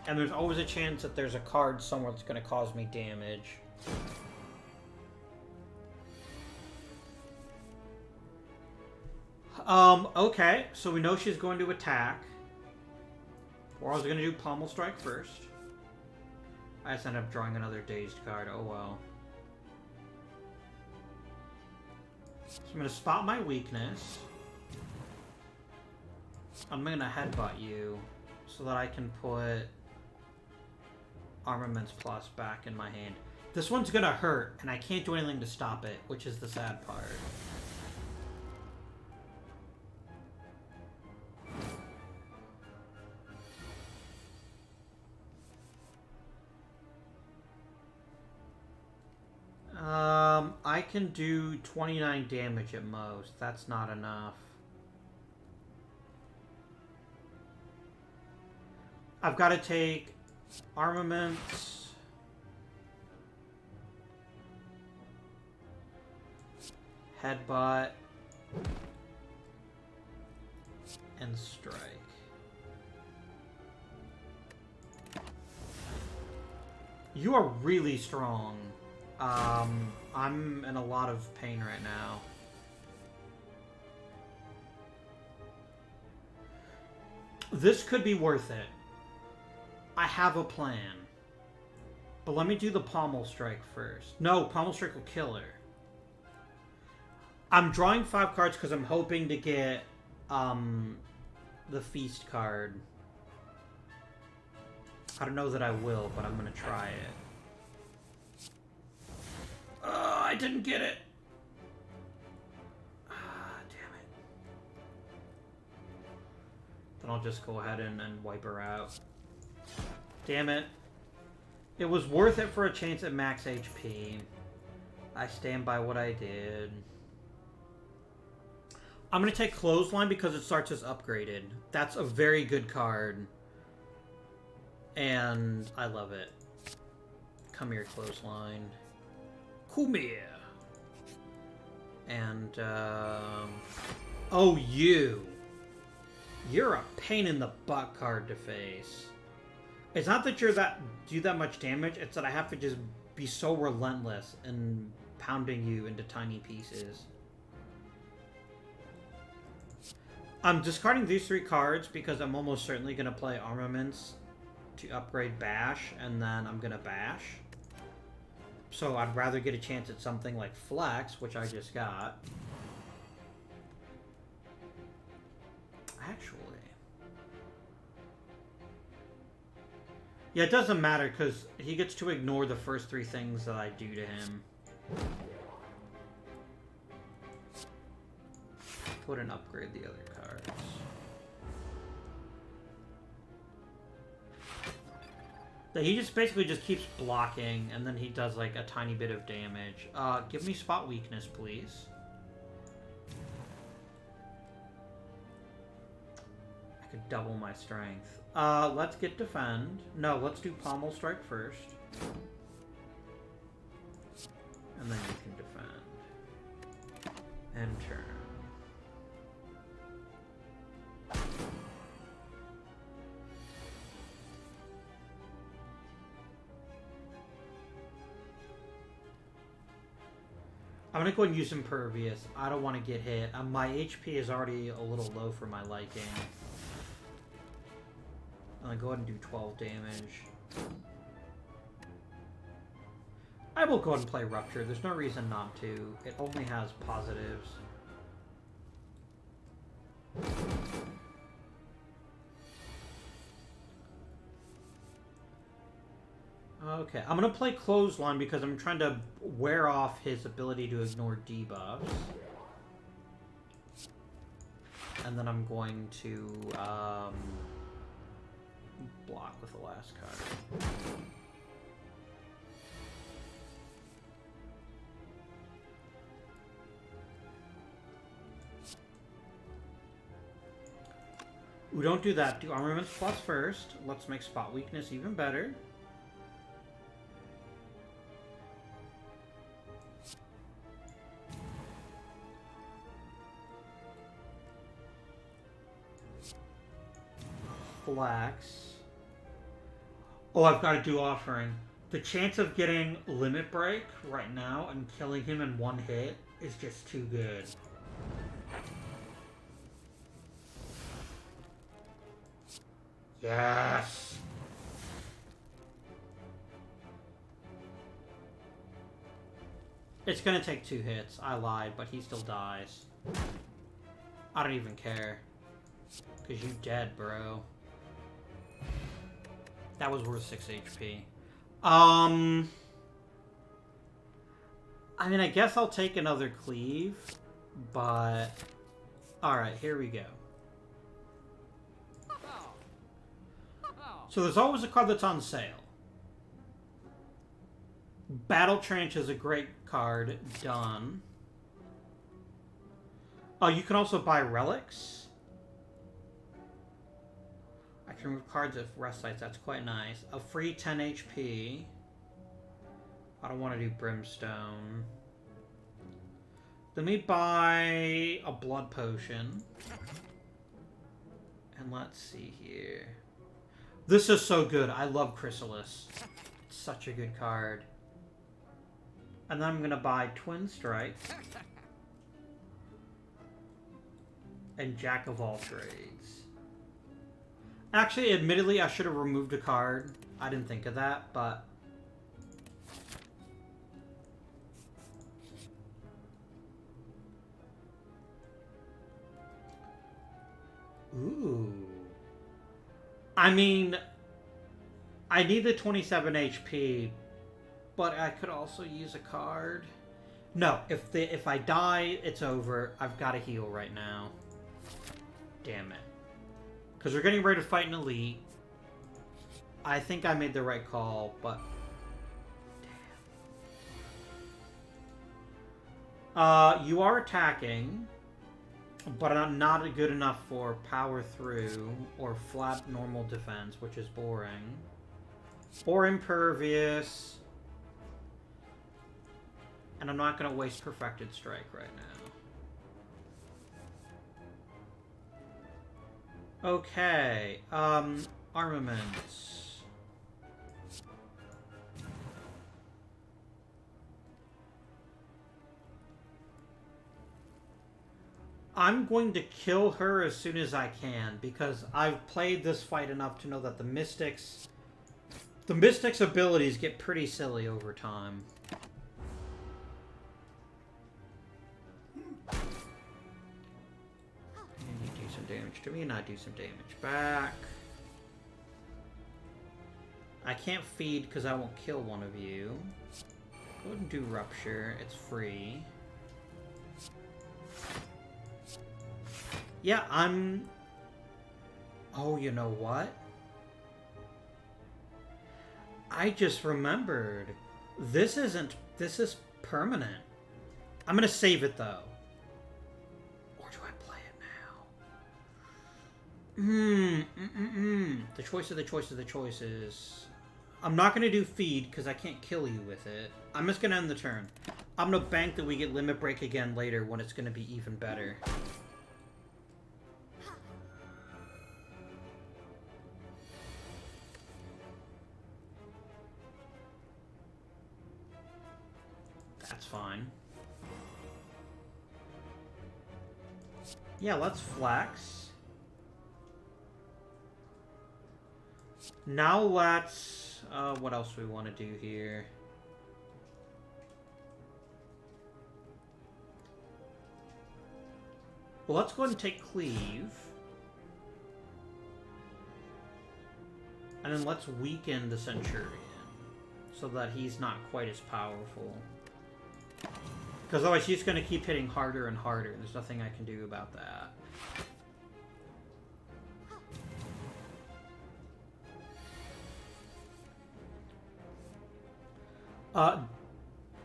Speaker 1: And there's always a chance that there's a card somewhere that's going to cause me damage. Okay. So we know she's going to attack. Or I was going to do Pommel Strike first. I just ended up drawing another Dazed card. Oh well. So I'm going to spot my weakness. I'm going to Headbutt you so that I can put Armaments Plus back in my hand. This one's going to hurt, and I can't do anything to stop it, which is the sad part. I can do 29 damage at most. That's not enough. I've got to take Armaments, Headbutt, and Strike. You are really strong. I'm in a lot of pain right now. This could be worth it. I have a plan. But let me do the Pommel Strike first. No, Pommel Strike will kill her. I'm drawing 5 cards because I'm hoping to get the Feast card. I don't know that I will, but I'm going to try it. I didn't get it. Damn it. Then I'll just go ahead and wipe her out. Damn it. It was worth it for a chance at max HP. I stand by what I did. I'm going to take Clothesline because it starts as upgraded. That's a very good card. And I love it. Come here, Clothesline. Come here. And, oh, you. You're a pain in the butt card to face. It's not that you're do that much damage, it's that I have to just be so relentless in pounding you into tiny pieces. I'm discarding these 3 cards because I'm almost certainly going to play Armaments to upgrade Bash, and then I'm going to Bash. So I'd rather get a chance at something like Flex, which I just got. Actually. Yeah, it doesn't matter because he gets to ignore the first 3 things that I do to him. Put and upgrade the other cards. He just basically just keeps blocking, and then he does like a tiny bit of damage. Give me Spot Weakness, please. I could double my strength. Let's get Defend. No, let's do Pommel Strike first. And then you can Defend. And turn. I'm gonna go ahead and use Impervious. I don't want to get hit. My HP is already a little low for my liking. I'm gonna go ahead and do 12 damage. I will go ahead and play Rupture. There's no reason not to. It only has positives. Okay, I'm gonna play Clothesline because I'm trying to wear off his ability to ignore debuffs. And then I'm going to block with the last card. Ooh, don't do that. Do Armaments Plus first. Let's make Spot Weakness even better. Flax. Oh, I've got to do Offering. The chance of getting Limit Break right now and killing him in one hit is just too good. Yes! It's gonna take 2 hits. I lied, but he still dies. I don't even care. Because you dead, bro. That was worth 6 HP. I mean, I guess I'll take another Cleave, but... Alright, here we go. So there's always a card that's on sale. Battle Trench is a great card. Done. Oh, you can also buy Relics. I can remove cards of rest sites. That's quite nice. A free 10 HP. I don't want to do Brimstone. Let me buy a Blood Potion. And let's see here. This is so good. I love Chrysalis. It's such a good card. And then I'm going to buy Twin Strike. And Jack of all Trades. Actually, admittedly, I should have removed a card. I didn't think of that, but... Ooh. I mean, I need the 27 HP, but I could also use a card. No, if I die, it's over. I've got to heal right now. Damn it. Because we're getting ready to fight an elite. I think I made the right call, but... Damn. You are attacking, but not good enough for power through or flat normal defense, which is boring. Or impervious. And I'm not going to waste Perfected Strike right now. Okay. Armaments. I'm going to kill her as soon as I can, because I've played this fight enough to know that the Mystic's abilities get pretty silly over time. And you do some damage to me, and I do some damage back. I can't feed because I won't kill one of you. Go ahead and do Rupture. It's free. Yeah, I'm... Oh, you know what? I just remembered. This is permanent. I'm gonna save it, though. Or do I play it now? The choice of the choice of the choices. I'm not gonna do feed, because I can't kill you with it. I'm just gonna end the turn. I'm gonna bank that we get Limit Break again later when it's gonna be even better. That's fine. Yeah, let's flex. Now let's... what else do we want to do here? Well, let's go ahead and take Cleave. And then let's weaken the Centurion so that he's not quite as powerful. Because otherwise he's going to keep hitting harder and harder. There's nothing I can do about that.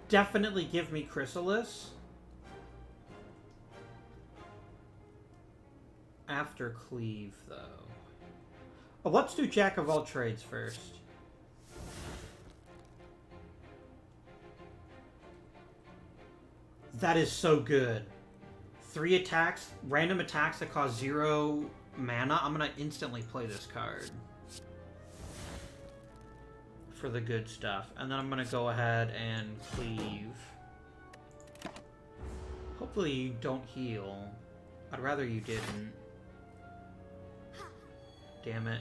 Speaker 1: Definitely give me Chrysalis. After Cleave, though. Oh, let's do Jack of all trades first. That is so good. 3 attacks, random attacks that cost 0 mana. I'm gonna instantly play this card. For the good stuff. And then I'm gonna go ahead and Cleave. Hopefully you don't heal. I'd rather you didn't. Damn it.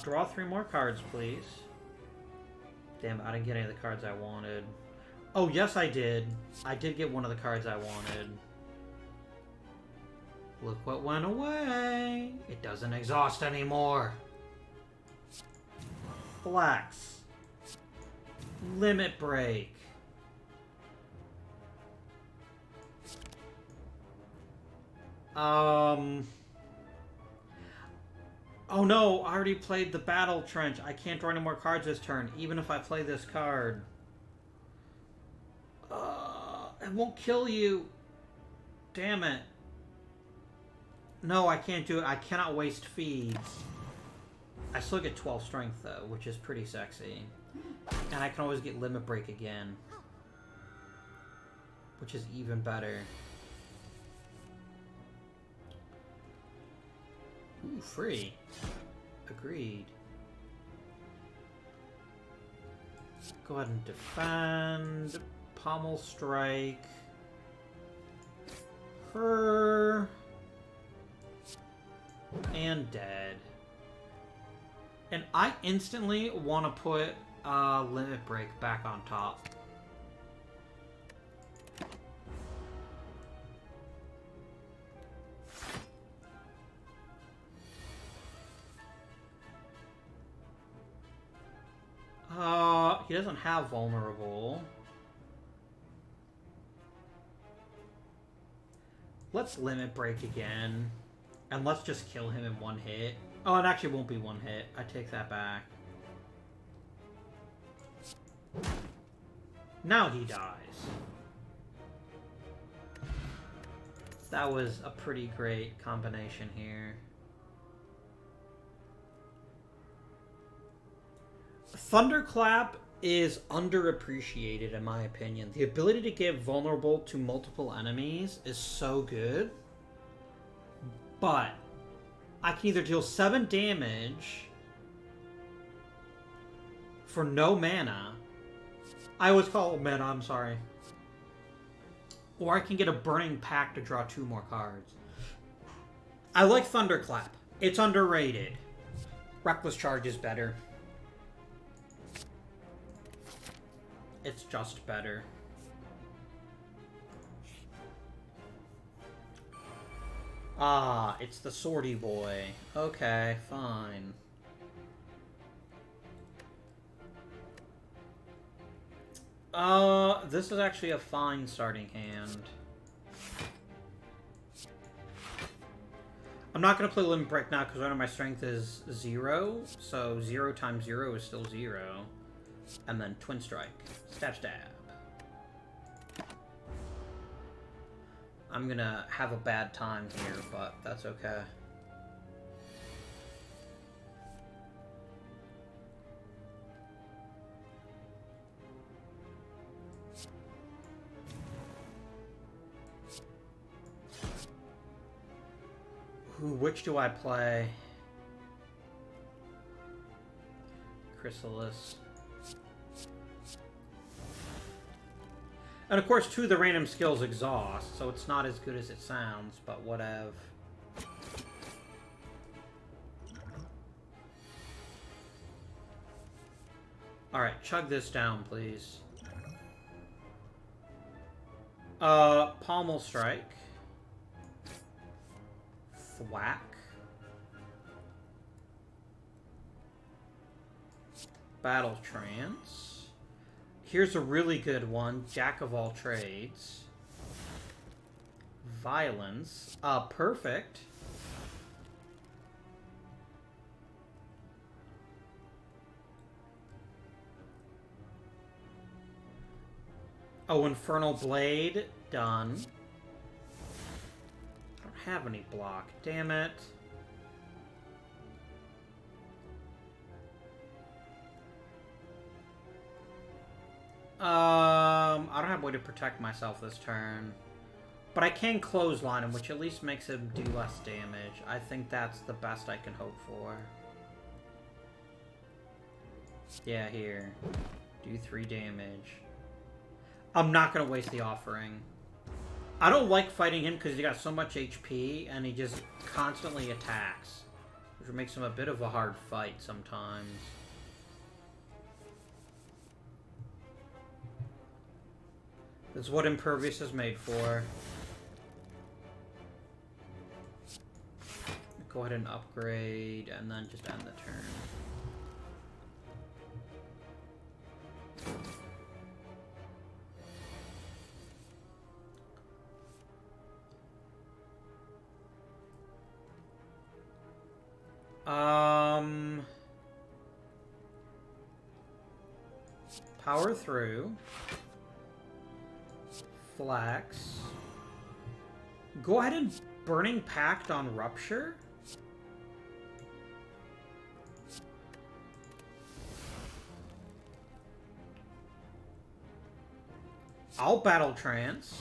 Speaker 1: Draw 3 more cards, please. Damn, I didn't get any of the cards I wanted. Oh, yes, I did. I did get one of the cards I wanted. Look what went away. It doesn't exhaust anymore. Flex. Limit Break. Oh no, I already played the Battle Trench. I can't draw any more cards this turn, even if I play this card. It won't kill you. Damn it. No, I can't do it. I cannot waste feeds. I still get 12 strength, though, which is pretty sexy. And I can always get Limit Break again. Which is even better. Ooh, free. Agreed. Go ahead and defend. Pommel Strike. Her. And dead. And I instantly want to put Limit Break back on top. He doesn't have vulnerable. Let's Limit Break again. And let's just kill him in one hit. Oh, it actually won't be one hit. I take that back. Now he dies. That was a pretty great combination here. Thunderclap is underappreciated in my opinion. The ability to give vulnerable to multiple enemies is so good. But I can either deal 7 damage for no mana. I always call it mana, I'm sorry. Or I can get a Burning Pact to draw 2 more cards. I like Thunderclap. It's underrated. Reckless Charge is better. It's just better. Ah, it's the Swordy Boy. Okay, fine. This is actually a fine starting hand. I'm not going to play Limit Break now because one of my strength is 0. So 0 times 0 is still 0. And then Twin Strike. Stab, stab. I'm gonna have a bad time here, but that's okay. Ooh, which do I play? Chrysalis. And of course, 2 of the random skills exhaust, so it's not as good as it sounds, but whatever. Alright, chug this down, please. Pommel Strike. Thwack. Battle Trance. Here's a really good one. Jack of all trades. Violence. Perfect. Oh, Infernal Blade. Done. I don't have any block. Damn it. I don't have a way to protect myself this turn. But I can clothesline him, which at least makes him do less damage. I think that's the best I can hope for. Yeah, here. Do 3 damage. I'm not going to waste the offering. I don't like fighting him because he got so much HP and he just constantly attacks. Which makes him a bit of a hard fight sometimes. That's what Impervious is made for. Go ahead and upgrade and then just end the turn. Power through. Flex. Go ahead and Burning Pact on Rupture. I'll Battle Trance.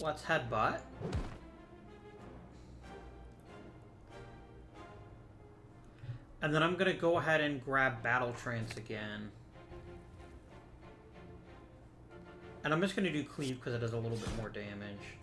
Speaker 1: Let's Headbutt. And then I'm going to go ahead and grab Battle Trance again. And I'm just going to do Cleave because it does a little bit more damage.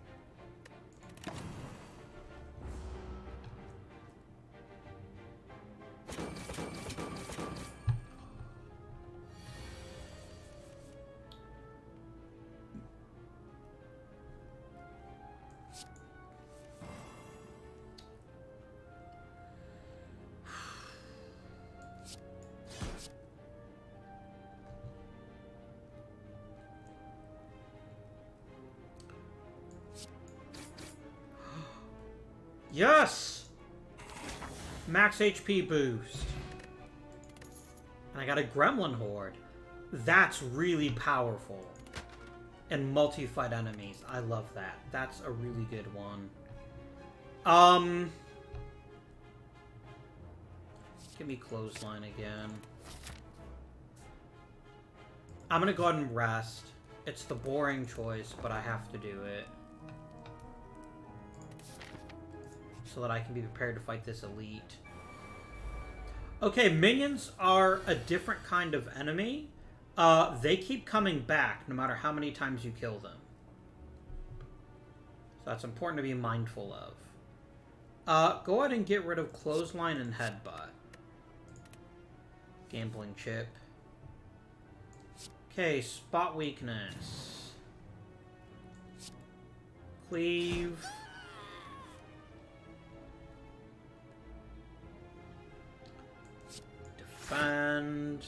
Speaker 1: Yes! Max HP boost. And I got a Gremlin Horde. That's really powerful. And multi-fight enemies. I love that. That's a really good one. Give me Clothesline again. I'm gonna go ahead and rest. It's the boring choice, but I have to do it. So that I can be prepared to fight this elite. Okay, minions are a different kind of enemy. They keep coming back no matter how many times you kill them. So that's important to be mindful of. Go ahead and get rid of Clothesline and Headbutt. Gambling Chip. Okay, Spot Weakness. Cleave. Defend.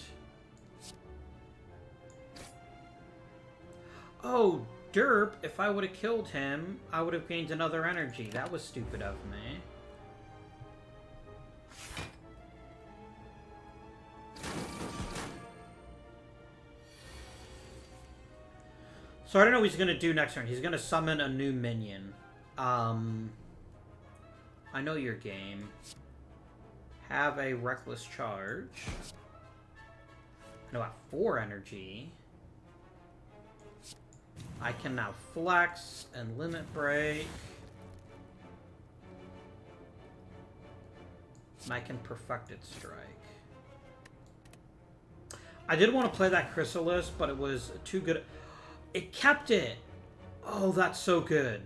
Speaker 1: Oh, derp. If I would have killed him, I would have gained another energy. That was stupid of me. So I don't know what he's going to do next turn. He's going to summon a new minion. I know your game. Have a Reckless Charge. I know I have 4 energy. I can now Flex and Limit Break. And I can Perfected Strike. I did want to play that Chrysalis, but it was too good. It kept it! Oh, that's so good.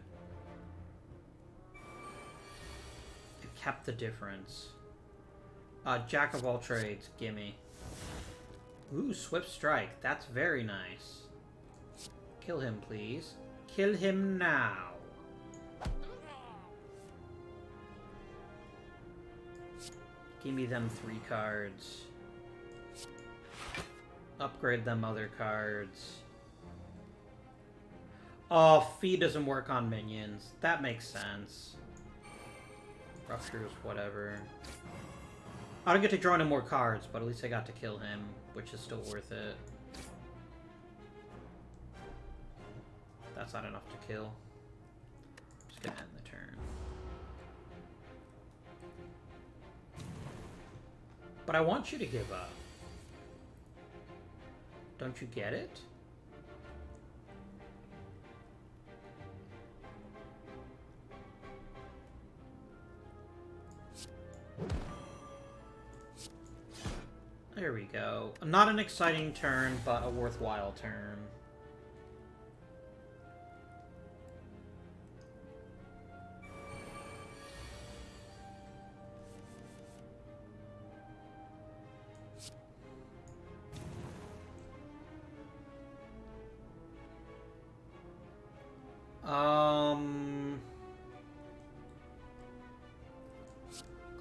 Speaker 1: It kept the difference. Jack of all trades, gimme. Ooh, Swift Strike. That's very nice. Kill him, please. Kill him now. Give me them 3 cards. Upgrade them other cards. Oh, Fee doesn't work on minions. That makes sense. Ruptures, whatever. I don't get to draw any more cards, but at least I got to kill him, which is still worth it. That's not enough to kill. Just gonna end the turn. But I want you to give up. Don't you get it? There we go. Not an exciting turn, but a worthwhile turn.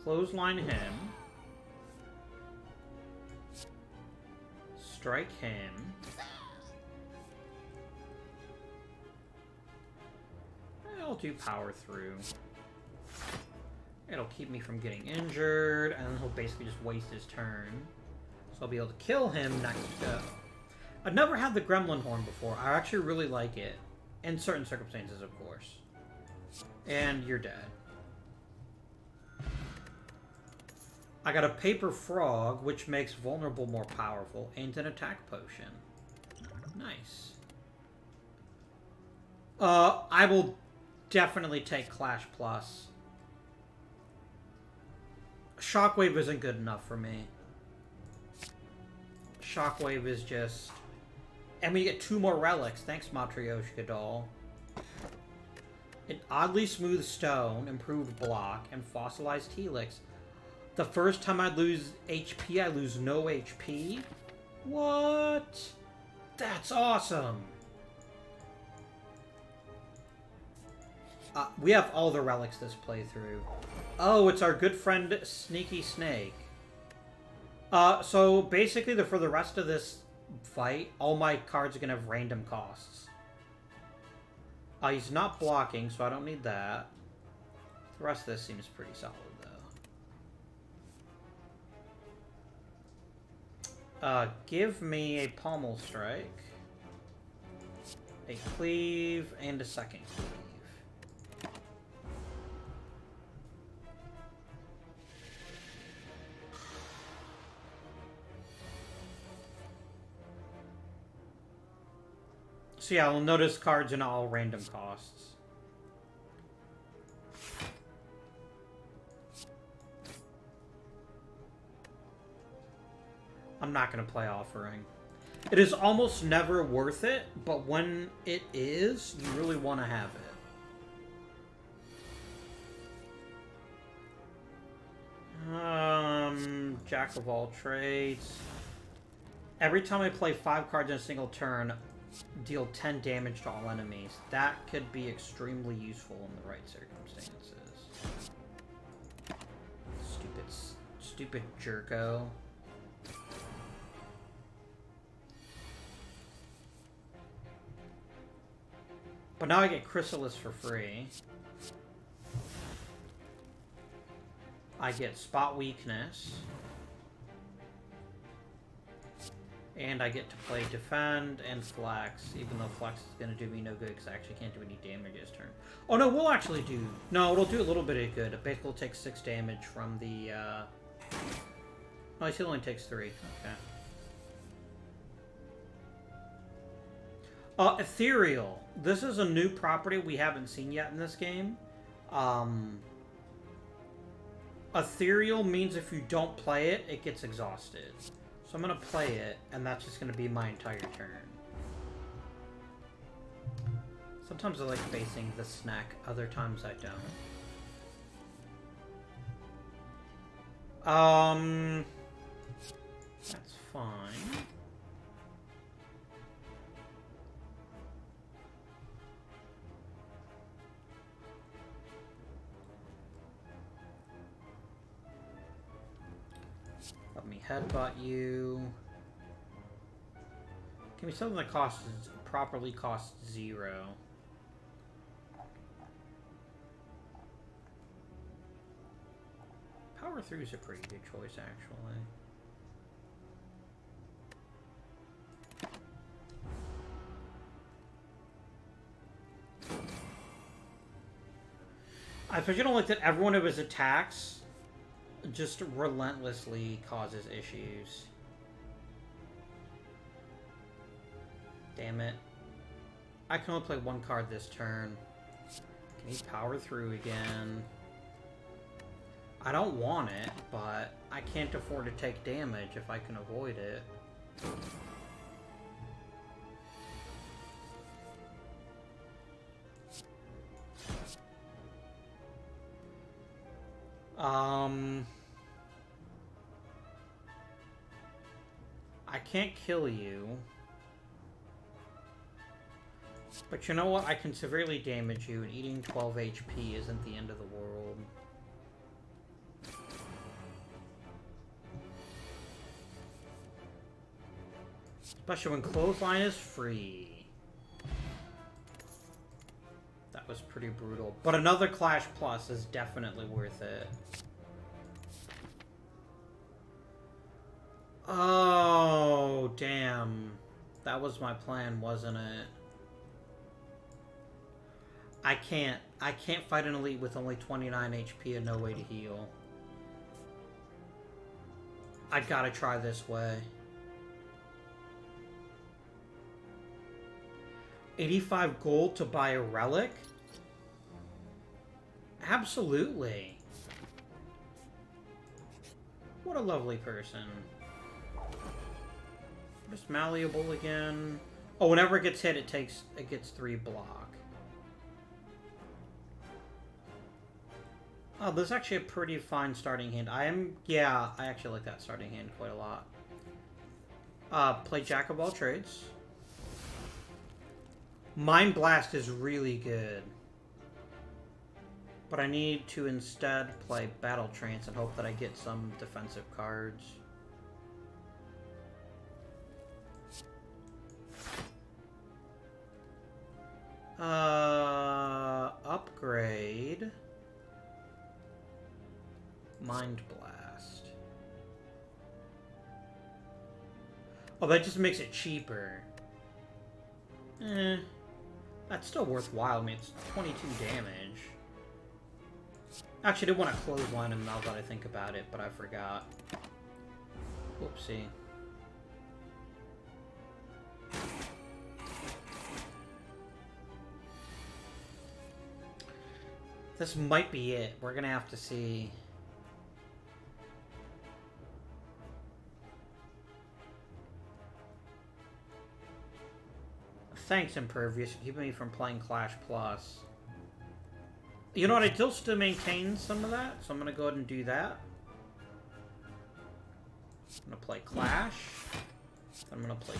Speaker 1: Clothesline him. Strike him. I'll do power through. It'll keep me from getting injured, and then he'll basically just waste his turn. So I'll be able to kill him next go. I've never had the Gremlin Horn before. I actually really like it. In certain circumstances, of course. And you're dead. I got a Paper Frog, which makes Vulnerable more powerful, and an attack potion. Nice. I will definitely take Clash Plus. Shockwave isn't good enough for me. Shockwave is just... And we get 2 more relics. Thanks, Matryoshka doll. An oddly smooth stone, improved block, and fossilized helix. The first time I lose HP, I lose no HP? What? That's awesome! We have all the relics this playthrough. Oh, it's our good friend Sneaky Snake. So basically, for the rest of this fight, all my cards are going to have random costs. He's not blocking, so I don't need that. The rest of this seems pretty solid, though. Give me a Pommel Strike, a Cleave, and a second Cleave. So yeah, I'll notice cards in all random costs. I'm not going to play Offering. It is almost never worth it, but when it is, you really want to have it. Jack of all trades. Every time I play 5 cards in a single turn, deal 10 damage to all enemies. That could be extremely useful in the right circumstances. Stupid jerko. But now I get Chrysalis for free. I get Spot Weakness. And I get to play Defend and Flex, even though Flex is going to do me no good because I actually can't do any damage this turn. Oh no, we'll actually do... No, it'll do a little bit of good. It basically will take 6 damage from the... No, it only takes 3. Okay. Ethereal. This is a new property we haven't seen yet in this game. Ethereal means if you don't play it, it gets exhausted. So I'm gonna play it, and that's just gonna be my entire turn. Sometimes I like facing the snack, other times I don't. That's fine. Let me headbutt you. Give me something that properly costs 0. Power through is a pretty good choice, actually. I especially don't like that every one of his attacks just relentlessly causes issues. Damn it. I can only play one card this turn. Can he power through again? I don't want it, but I can't afford to take damage if I can avoid it. I can't kill you. But you know what? I can severely damage you, and eating 12 HP isn't the end of the world. Especially when Clothesline is free. That was pretty brutal. But another Clash Plus is definitely worth it. Oh, damn. That was my plan, wasn't it? I can't fight an elite with only 29 HP and no way to heal. I gotta try this way. 85 gold to buy a relic? Absolutely. What a lovely person. Just malleable again. Oh, whenever it gets hit, it gets 3 block. Oh, this is actually a pretty fine starting hand. I actually like that starting hand quite a lot. Play Jack of all trades. Mind Blast is really good. But I need to instead play Battle Trance and hope that I get some defensive cards. Upgrade. Mind Blast. Oh, that just makes it cheaper. That's still worthwhile. I mean, it's 22 damage. Actually, I did want to clothesline him now that I think about it, but I forgot. Whoopsie. This might be it. We're gonna have to see. Thanks, Impervious, for keeping me from playing Clash Plus. You know what? I still maintain some of that, so I'm gonna go ahead and do that. I'm gonna play Clash. I'm gonna play.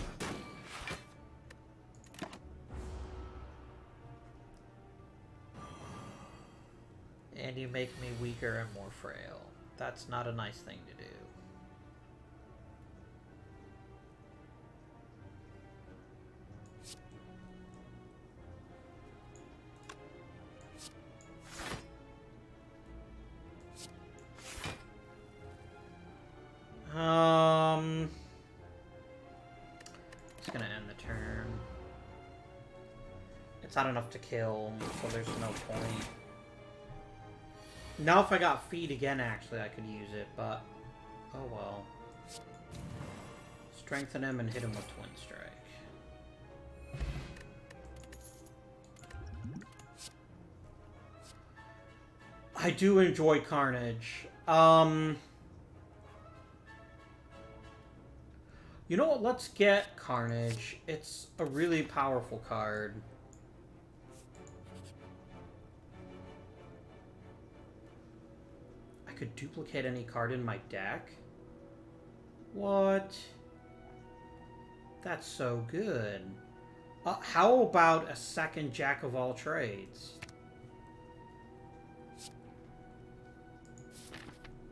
Speaker 1: And you make me weaker and more frail. That's not a nice thing to do. It's gonna end the turn. It's not enough to kill, so there's no point. Now if I got feed again, actually, I could use it, but... oh well. Strengthen him and hit him with Twin Strike. I do enjoy Carnage. You know what? Let's get Carnage. It's a really powerful card. I could duplicate any card in my deck? What? That's so good. How about a second Jack of all trades?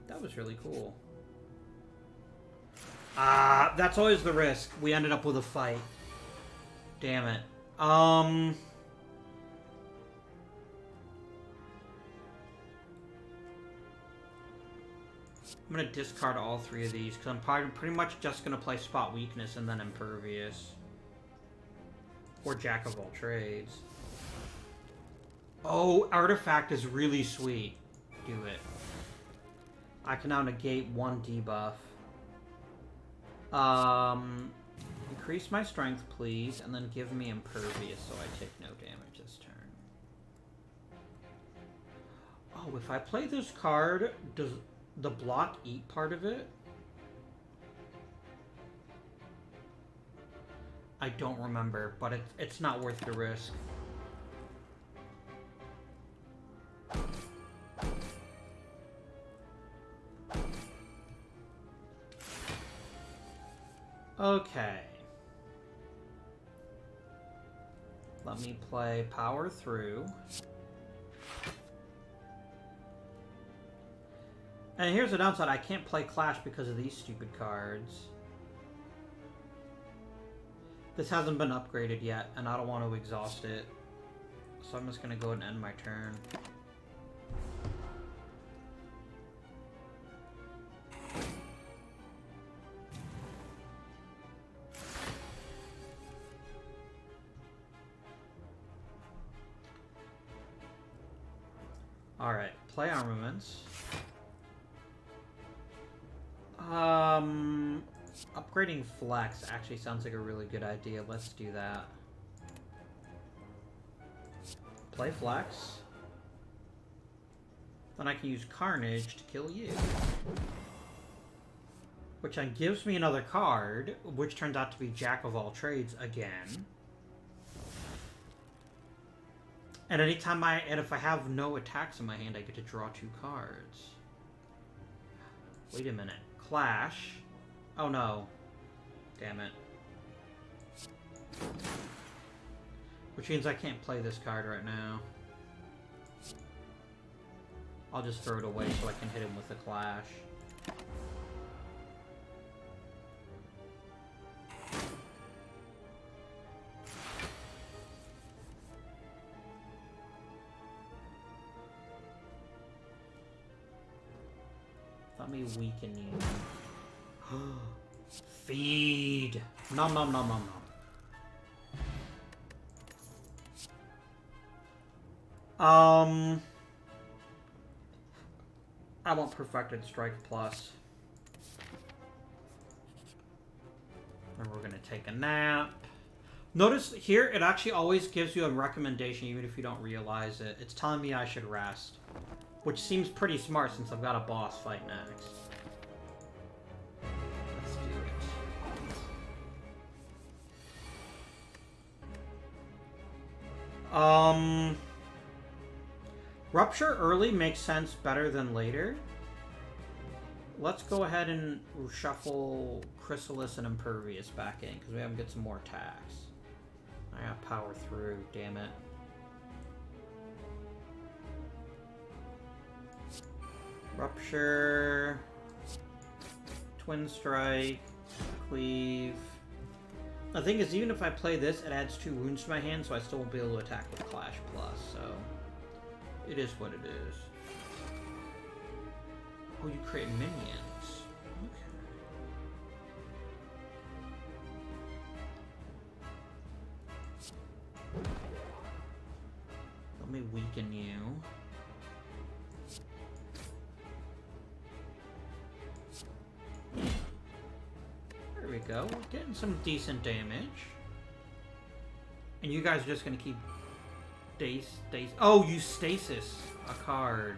Speaker 1: That was really cool. That's always the risk. We ended up with a fight. Damn it. I'm gonna discard all three of these because I'm pretty much just gonna play Spot Weakness and then Impervious. Or Jack of all trades. Oh, Artifact is really sweet. Do it. I can now negate one debuff. Increase my strength, please, and then give me Impervious so I take no damage this turn. Oh, if I play this card, does the block eat part of it? I don't remember, but it's not worth the risk. Okay. Let me play Power Through. And here's the downside, I can't play Clash because of these stupid cards. This hasn't been upgraded yet, and I don't want to exhaust it. So I'm just going to go ahead and end my turn. Alright, play Armaments. Upgrading Flex actually sounds like a really good idea. Let's do that. Play Flex. Then I can use Carnage to kill you. Which then gives me another card, which turns out to be Jack of all trades again. And anytime if I have no attacks in my hand, I get to draw 2 cards. Wait a minute. Clash. Oh no. Damn it. Which means I can't play this card right now. I'll just throw it away so I can hit him with the Clash. Let me weaken you. Feed! Nom nom nom nom nom. I want Perfected Strike Plus. And we're gonna take a nap. Notice here, it actually always gives you a recommendation even if you don't realize it. It's telling me I should rest. Which seems pretty smart since I've got a boss fight next. Let's do it. Rupture early makes sense better than later. Let's go ahead and shuffle Chrysalis and Impervious back in because we have to get some more attacks. I got Power Through, damn it. Rupture, Twin Strike, Cleave. The thing is, even if I play this, it adds 2 wounds to my hand, so I still won't be able to attack with Clash Plus, so it is what it is. Oh, you create minions. Okay. Let me weaken you. There we go. We're getting some decent damage. And you guys are just gonna keep Oh, you stasis a card.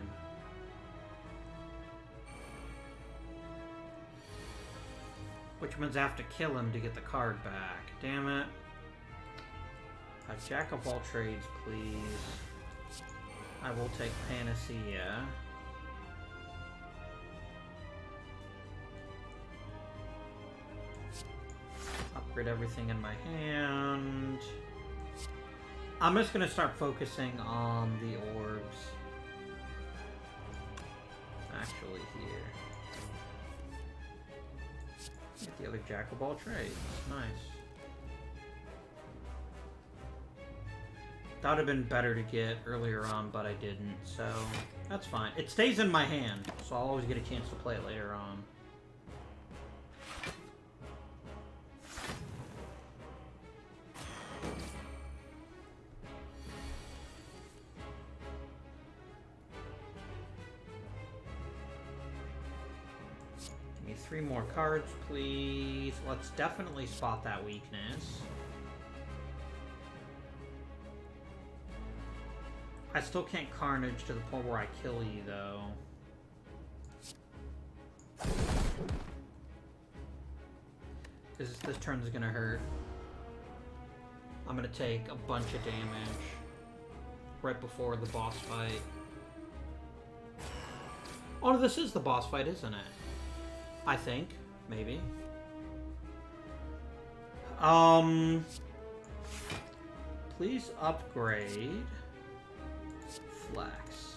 Speaker 1: Which means I have to kill him to get the card back. Damn it. A jack of all trades, please. I will take Panacea. Upgrade everything in my hand. I'm just gonna start focusing on the orbs. Actually, here. Get the other jack of all trades. Nice. That would have been better to get earlier on, but I didn't, so that's fine. It stays in my hand, so I'll always get a chance to play it later on. Give me 3 more cards, please. Let's definitely spot that weakness. I still can't Carnage to the point where I kill you, though. This turn's gonna hurt. I'm gonna take a bunch of damage right before the boss fight. Oh, no, this is the boss fight, isn't it? I think. Maybe. Please upgrade Flex.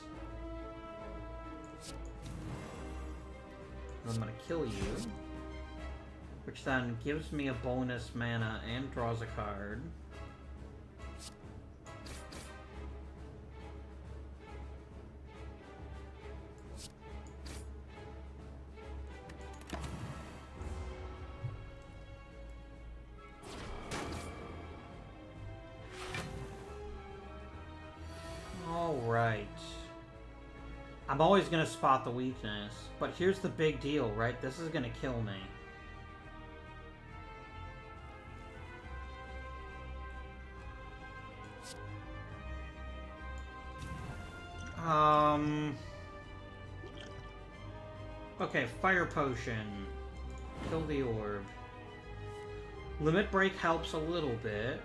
Speaker 1: I'm gonna kill you, which then gives me a bonus mana and draws a card. Alright. I'm always gonna spot the weakness, but here's the big deal, right? This is gonna kill me. Okay, Fire Potion. Kill the orb. Limit Break helps a little bit.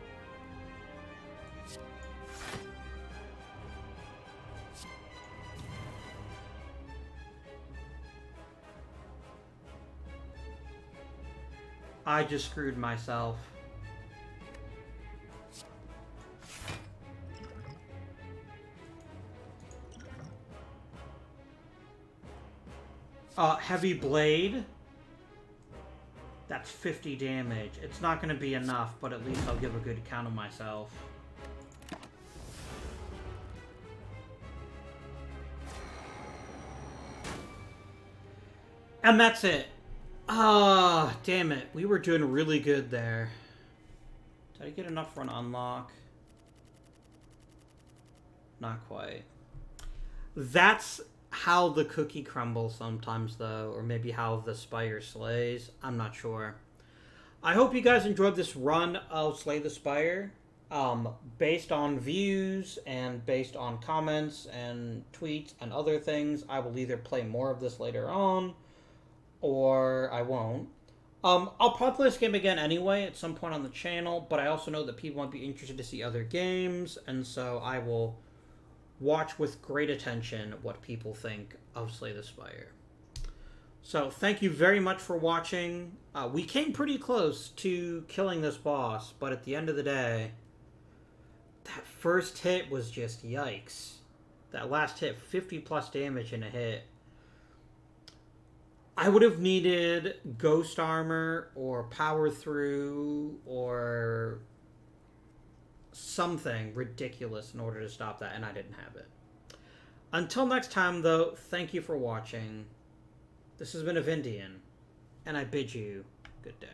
Speaker 1: I just screwed myself. Heavy Blade. That's 50 damage. It's not going to be enough, but at least I'll give a good account of myself. And that's it. Ah, damn it. We were doing really good there. Did I get enough for an unlock? Not quite. That's how the cookie crumbles sometimes, though. Or maybe how the Spire slays. I'm not sure. I hope you guys enjoyed this run of Slay the Spire. Based on views and based on comments and tweets and other things, I will either play more of this later on, or I won't. I'll probably play this game again anyway at some point on the channel, but I also know that people might be interested to see other games, and so I will watch with great attention what people think of Slay the Spire. So, thank you very much for watching. We came pretty close to killing this boss, but at the end of the day, that first hit was just yikes. That last hit, 50 plus damage in a hit. I would have needed Ghost Armor or Power Through or something ridiculous in order to stop that, and I didn't have it. Until next time, though, thank you for watching. This has been Avindian, and I bid you good day.